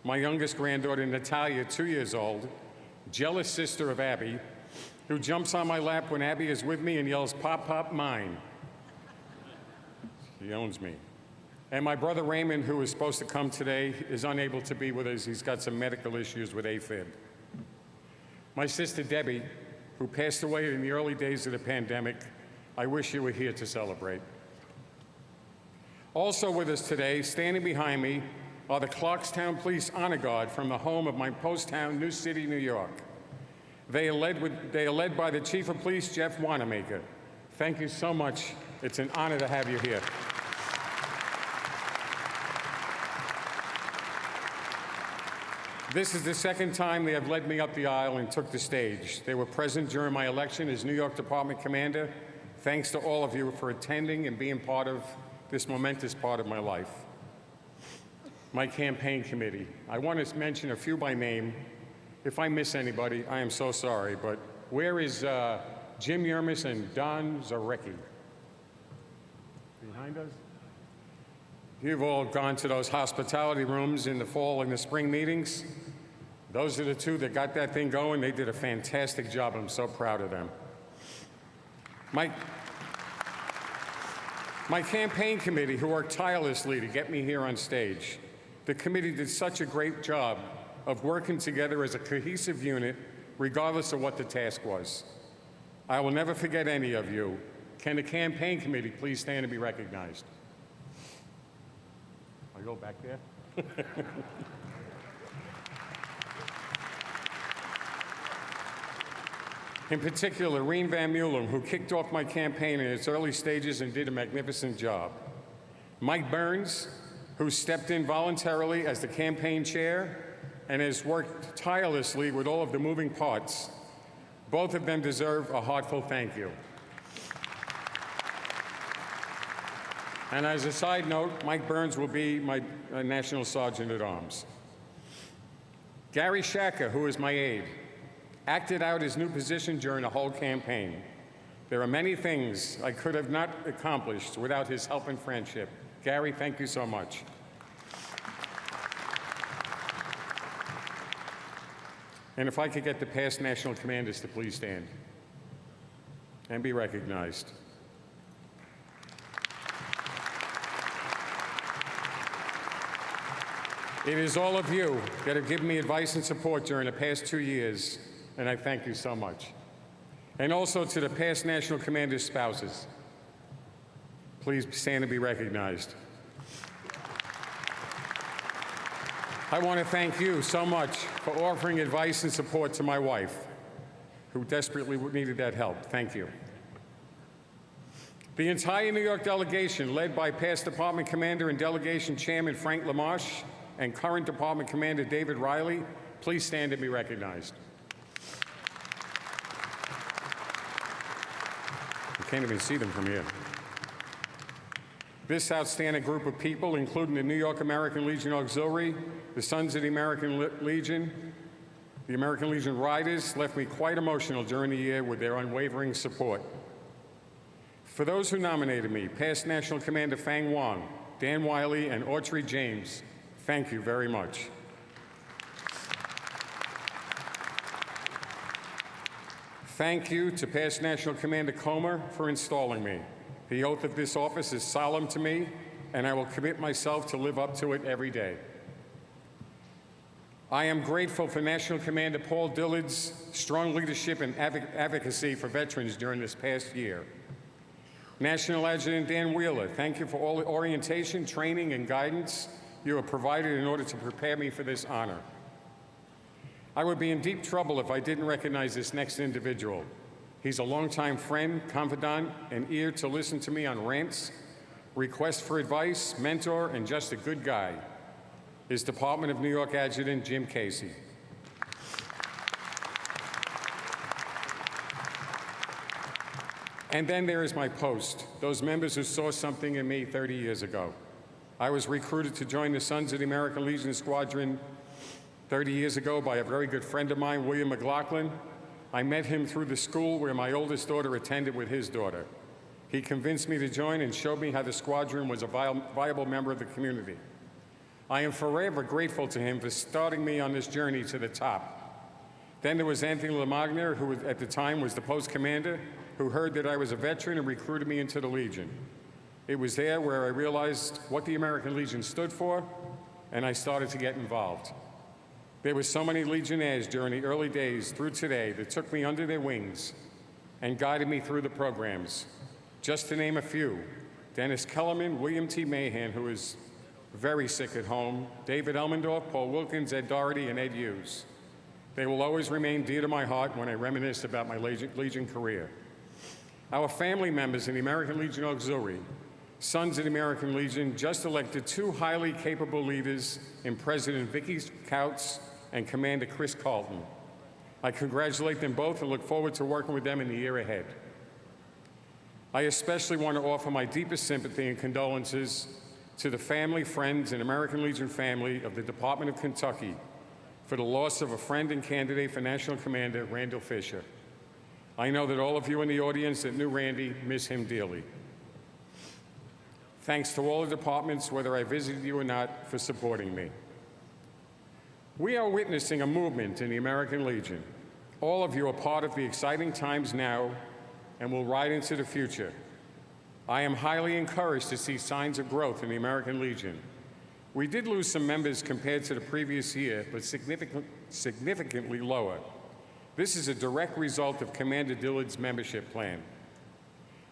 my youngest granddaughter Natalia, 2 years old, jealous sister of Abby, who jumps on my lap when Abby is with me and yells, "Pop, pop, mine." She owns me. And my brother Raymond, who was supposed to come today, is unable to be with us. He's got some medical issues with AFib. My sister Debbie, who passed away in the early days of the pandemic, I wish you were here to celebrate. Also with us today, standing behind me, are the Clarkstown Police Honor Guard from the home of my post town, New City, New York. They are led by the Chief of Police, Jeff Wanamaker. Thank you so much. It's an honor to have you here. This is the second time they have led me up the aisle and took the stage. They were present during my election as New York Department Commander. Thanks to all of you for attending and being part of this momentous part of my life. My campaign committee. I want to mention a few by name. If I miss anybody, I am so sorry, but where is Jim Yermis and Don Zarecki? Behind us? You've all gone to those hospitality rooms in the fall and the spring meetings. Those are the two that got that thing going. They did a fantastic job. I'm so proud of them. My campaign committee, who worked tirelessly to get me here on stage. The committee did such a great job of working together as a cohesive unit, regardless of what the task was. I will never forget any of you. Can the campaign committee please stand and be recognized? I'll go back there. In particular, Reen Van Meulen, who kicked off my campaign in its early stages and did a magnificent job. Mike Burns, who stepped in voluntarily as the campaign chair and has worked tirelessly with all of the moving parts. Both of them deserve a heartfelt thank you. And as a side note, Mike Burns will be my National Sergeant at Arms. Gary Shacker, who is my aide, acted out his new position during the whole campaign. There are many things I could have not accomplished without his help and friendship. Gary, thank you so much. And if I could get the past national commanders to please stand and be recognized. It is all of you that have given me advice and support during the past 2 years, and I thank you so much. And also to the past national commanders' spouses. Please stand and be recognized. I want to thank you so much for offering advice and support to my wife, who desperately needed that help. Thank you. The entire New York delegation, led by past Department Commander and Delegation Chairman Frank LaMarche and current Department Commander David Riley, please stand and be recognized. You can't even see them from here. This outstanding group of people, including the New York American Legion Auxiliary, the Sons of the American Legion, the American Legion Riders, left me quite emotional during the year with their unwavering support. For those who nominated me, past National Commander Fang Wong, Dan Wiley, and Autry James, thank you very much. Thank you to past National Commander Comer for installing me. The oath of this office is solemn to me, and I will commit myself to live up to it every day. I am grateful for National Commander Paul Dillard's strong leadership and advocacy for veterans during this past year. National Adjutant Dan Wheeler, thank you for all the orientation, training, and guidance you have provided in order to prepare me for this honor. I would be in deep trouble if I didn't recognize this next individual. He's a longtime friend, confidant, and ear to listen to me on rants, requests for advice, mentor, and just a good guy. His Department of New York Adjutant, Jim Casey. And then there is my post, those members who saw something in me 30 years ago. I was recruited to join the Sons of the American Legion Squadron 30 years ago by a very good friend of mine, William McLaughlin. I met him through the school where my oldest daughter attended with his daughter. He convinced me to join and showed me how the squadron was a viable member of the community. I am forever grateful to him for starting me on this journey to the top. Then there was Anthony Lamagna, who at the time was the post commander, who heard that I was a veteran and recruited me into the Legion. It was there where I realized what the American Legion stood for, and I started to get involved. There were so many Legionnaires during the early days through today that took me under their wings and guided me through the programs. Just to name a few: Dennis Kellerman, William T. Mahan, who is very sick at home, David Elmendorf, Paul Wilkins, Ed Doherty, and Ed Hughes. They will always remain dear to my heart when I reminisce about my Legion career. Our family members in the American Legion Auxiliary, Sons of the American Legion, just elected 2 highly capable leaders in President Vicky Couts and Commander Chris Carlton. I congratulate them both and look forward to working with them in the year ahead. I especially want to offer my deepest sympathy and condolences to the family, friends, and American Legion family of the Department of Kentucky for the loss of a friend and candidate for National Commander, Randall Fisher. I know that all of you in the audience that knew Randy miss him dearly. Thanks to all the departments, whether I visited you or not, for supporting me. We are witnessing a movement in the American Legion. All of you are part of the exciting times now and will ride into the future. I am highly encouraged to see signs of growth in the American Legion. We did lose some members compared to the previous year, but significantly lower. This is a direct result of Commander Dillard's membership plan.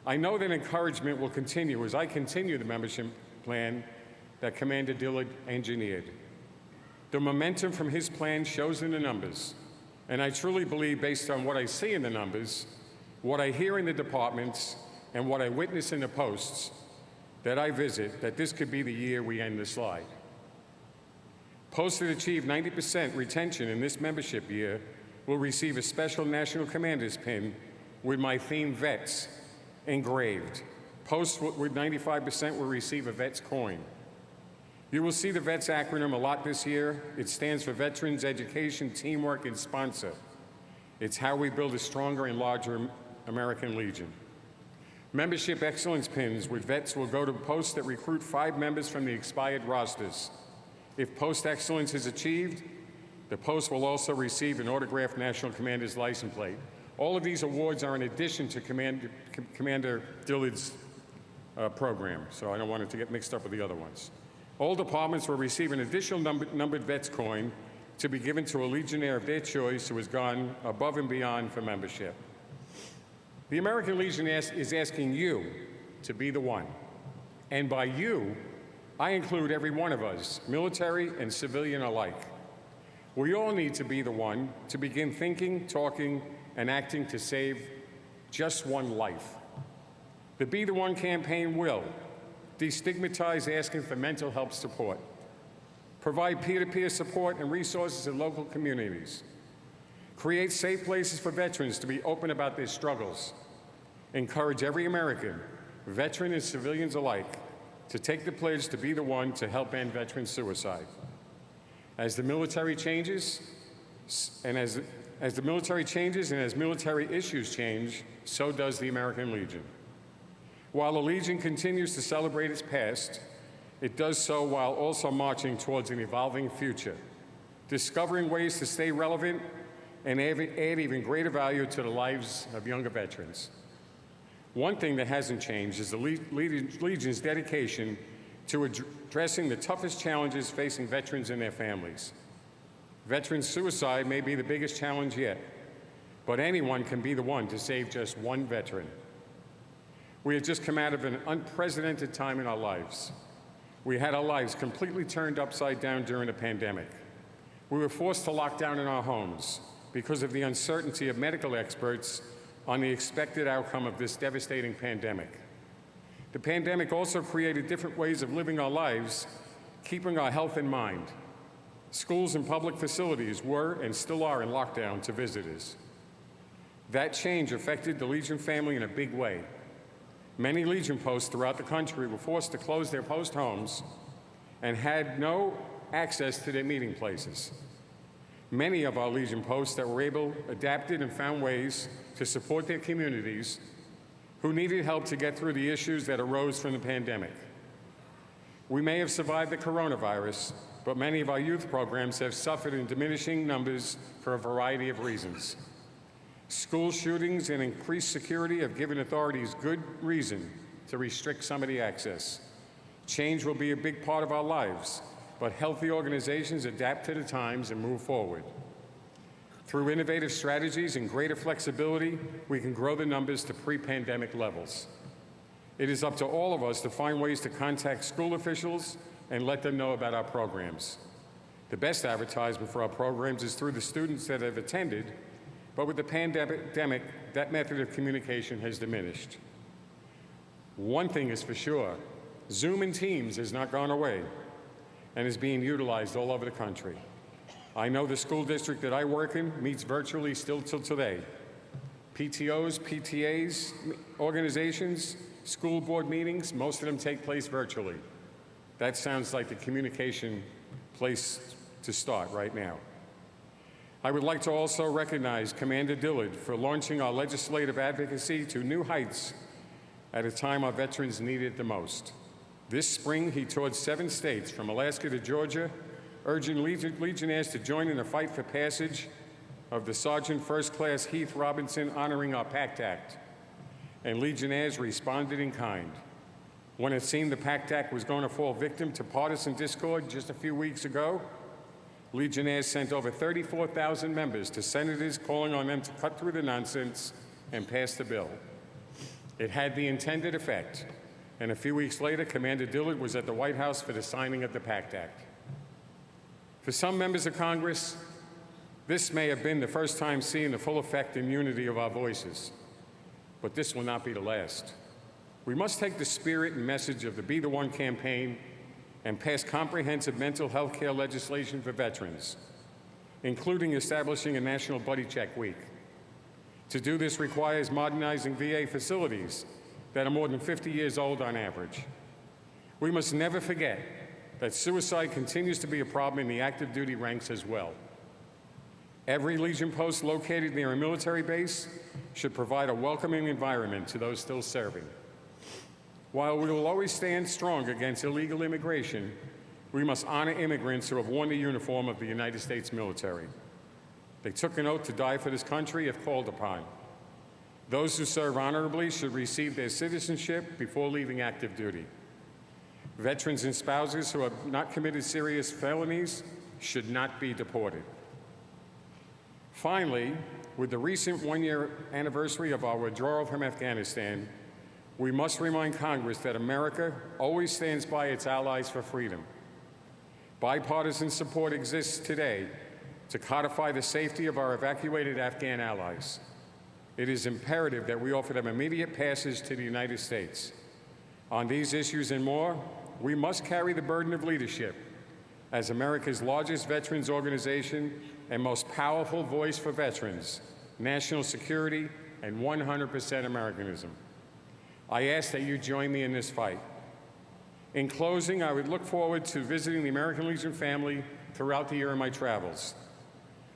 I know that encouragement will continue as I continue the membership plan that Commander Dillard engineered. The momentum from his plan shows in the numbers, and I truly believe, based on what I see in the numbers, what I hear in the departments, and what I witness in the posts that I visit, that this could be the year we end the slide. Posts that achieve 90% retention in this membership year will receive a special National Commander's pin with my theme Vets engraved. Posts with 95% will receive a Vets coin. You will see the Vets acronym a lot this year. It stands for Veterans, Education, Teamwork, and Sponsor. It's how we build a stronger and larger American Legion. Membership excellence pins with Vets will go to posts that recruit 5 members from the expired rosters. If post excellence is achieved, the post will also receive an autographed National Commander's license plate. All of these awards are in addition to Commander Dillard's program, so I don't want it to get mixed up with the other ones. All departments will receive an additional numbered Vets coin to be given to a Legionnaire of their choice who has gone above and beyond for membership. The American Legion is asking you to be the one. And by you, I include every one of us, military and civilian alike. We all need to be the one to begin thinking, talking, and acting to save just one life. The Be the One campaign will destigmatize asking for mental health support, provide peer-to-peer support and resources in local communities, create safe places for veterans to be open about their struggles, encourage every American, veteran and civilians alike, to take the pledge to be the one to help end veteran suicide. As the military changes, and as military issues change, so does the American Legion. While the Legion continues to celebrate its past, it does so while also marching towards an evolving future, discovering ways to stay relevant and add even greater value to the lives of younger veterans. One thing that hasn't changed is the Legion's dedication to addressing the toughest challenges facing veterans and their families. Veteran suicide may be the biggest challenge yet, but anyone can be the one to save just one veteran. We have just come out of an unprecedented time in our lives. We had our lives completely turned upside down during the pandemic. We were forced to lock down in our homes because of the uncertainty of medical experts on the expected outcome of this devastating pandemic. The pandemic also created different ways of living our lives, keeping our health in mind. Schools and public facilities were and still are in lockdown to visitors. That change affected the Legion family in a big way. Many Legion posts throughout the country were forced to close their post homes and had no access to their meeting places. Many of our Legion posts that were able, adapted, and found ways to support their communities who needed help to get through the issues that arose from the pandemic. We may have survived the coronavirus, but many of our youth programs have suffered in diminishing numbers for a variety of reasons. School shootings and increased security have given authorities good reason to restrict some of the access. Change will be a big part of our lives, but healthy organizations adapt to the times and move forward. Through innovative strategies and greater flexibility, we can grow the numbers to pre-pandemic levels. It is up to all of us to find ways to contact school officials and let them know about our programs. The best advertisement for our programs is through the students that have attended, but with the pandemic, that method of communication has diminished. One thing is for sure, Zoom and Teams has not gone away and is being utilized all over the country. I know the school district that I work in meets virtually still till today. PTOs, PTAs, organizations, school board meetings, most of them take place virtually. That sounds like the communication place to start right now. I would like to also recognize Commander Dillard for launching our legislative advocacy to new heights at a time our veterans need it the most. This spring, he toured 7 states, from Alaska to Georgia, urging Legionnaires to join in the fight for passage of the Sergeant First Class Heath Robinson honoring our PACT Act. And Legionnaires responded in kind. When it seemed the PACT Act was going to fall victim to partisan discord just a few weeks ago, Legionnaires sent over 34,000 members to senators calling on them to cut through the nonsense and pass the bill. It had the intended effect. And a few weeks later, Commander Dillard was at the White House for the signing of the PACT Act. For some members of Congress, this may have been the first time seeing the full effect and unity of our voices, but this will not be the last. We must take the spirit and message of the Be the One campaign and pass comprehensive mental health care legislation for veterans, including establishing a National Buddy Check Week. To do this requires modernizing VA facilities that are more than 50 years old on average. We must never forget that suicide continues to be a problem in the active duty ranks as well. Every Legion post located near a military base should provide a welcoming environment to those still serving. While we will always stand strong against illegal immigration, we must honor immigrants who have worn the uniform of the United States military. They took an oath to die for this country if called upon. Those who serve honorably should receive their citizenship before leaving active duty. Veterans and spouses who have not committed serious felonies should not be deported. Finally, with the recent one-year anniversary of our withdrawal from Afghanistan, we must remind Congress that America always stands by its allies for freedom. Bipartisan support exists today to codify the safety of our evacuated Afghan allies. It is imperative that we offer them immediate passage to the United States. On these issues and more, we must carry the burden of leadership as America's largest veterans organization and most powerful voice for veterans, national security, and 100% Americanism. I ask that you join me in this fight. In closing, I would look forward to visiting the American Legion family throughout the year of my travels.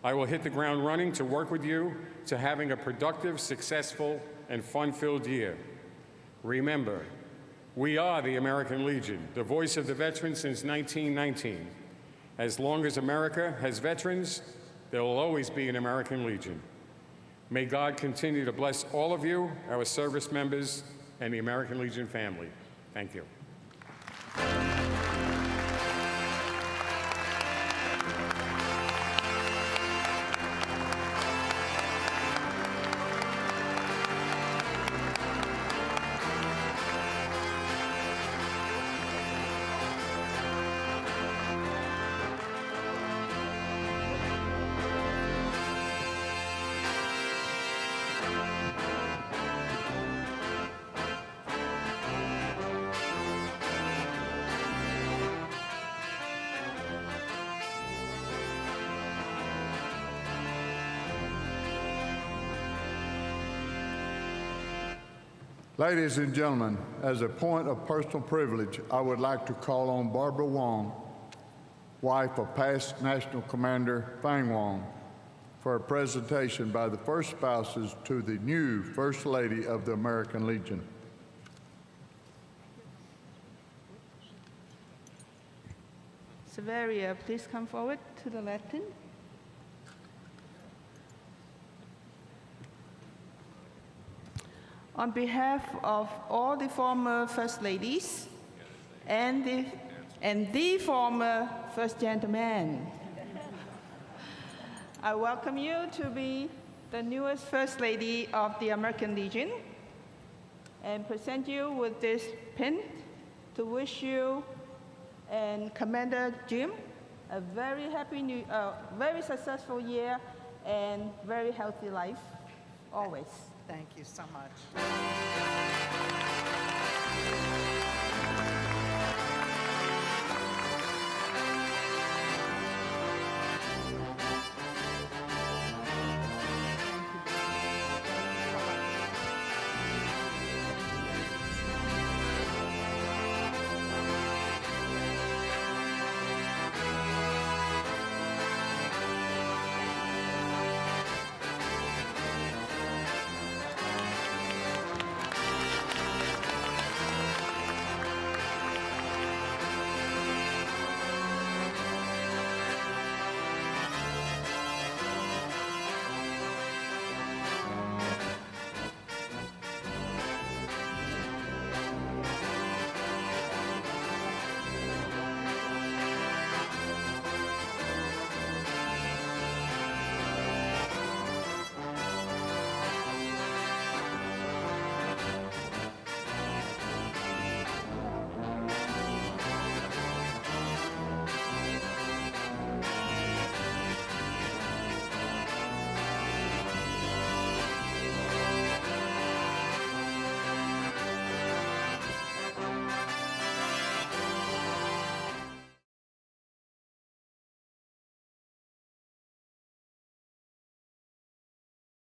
I will hit the ground running to work with you to having a productive, successful, and fun-filled year. Remember, we are the American Legion, the voice of the veterans since 1919. As long as America has veterans, there will always be an American Legion. May God continue to bless all of you, our service members, and the American Legion family. Thank you. Ladies and gentlemen, as a point of personal privilege, I would like to call on Barbara Wong wife of past National Commander Fang Wong, for a presentation by the first spouses to the new First Lady of the American Legion. Severia, please come forward to the lectern. On behalf of all the former First Ladies and the former First Gentleman, I welcome you to be the newest First Lady of the American Legion and present you with this pin to wish you and Commander Jim a very happy very successful year and very healthy life always. Thank you so much.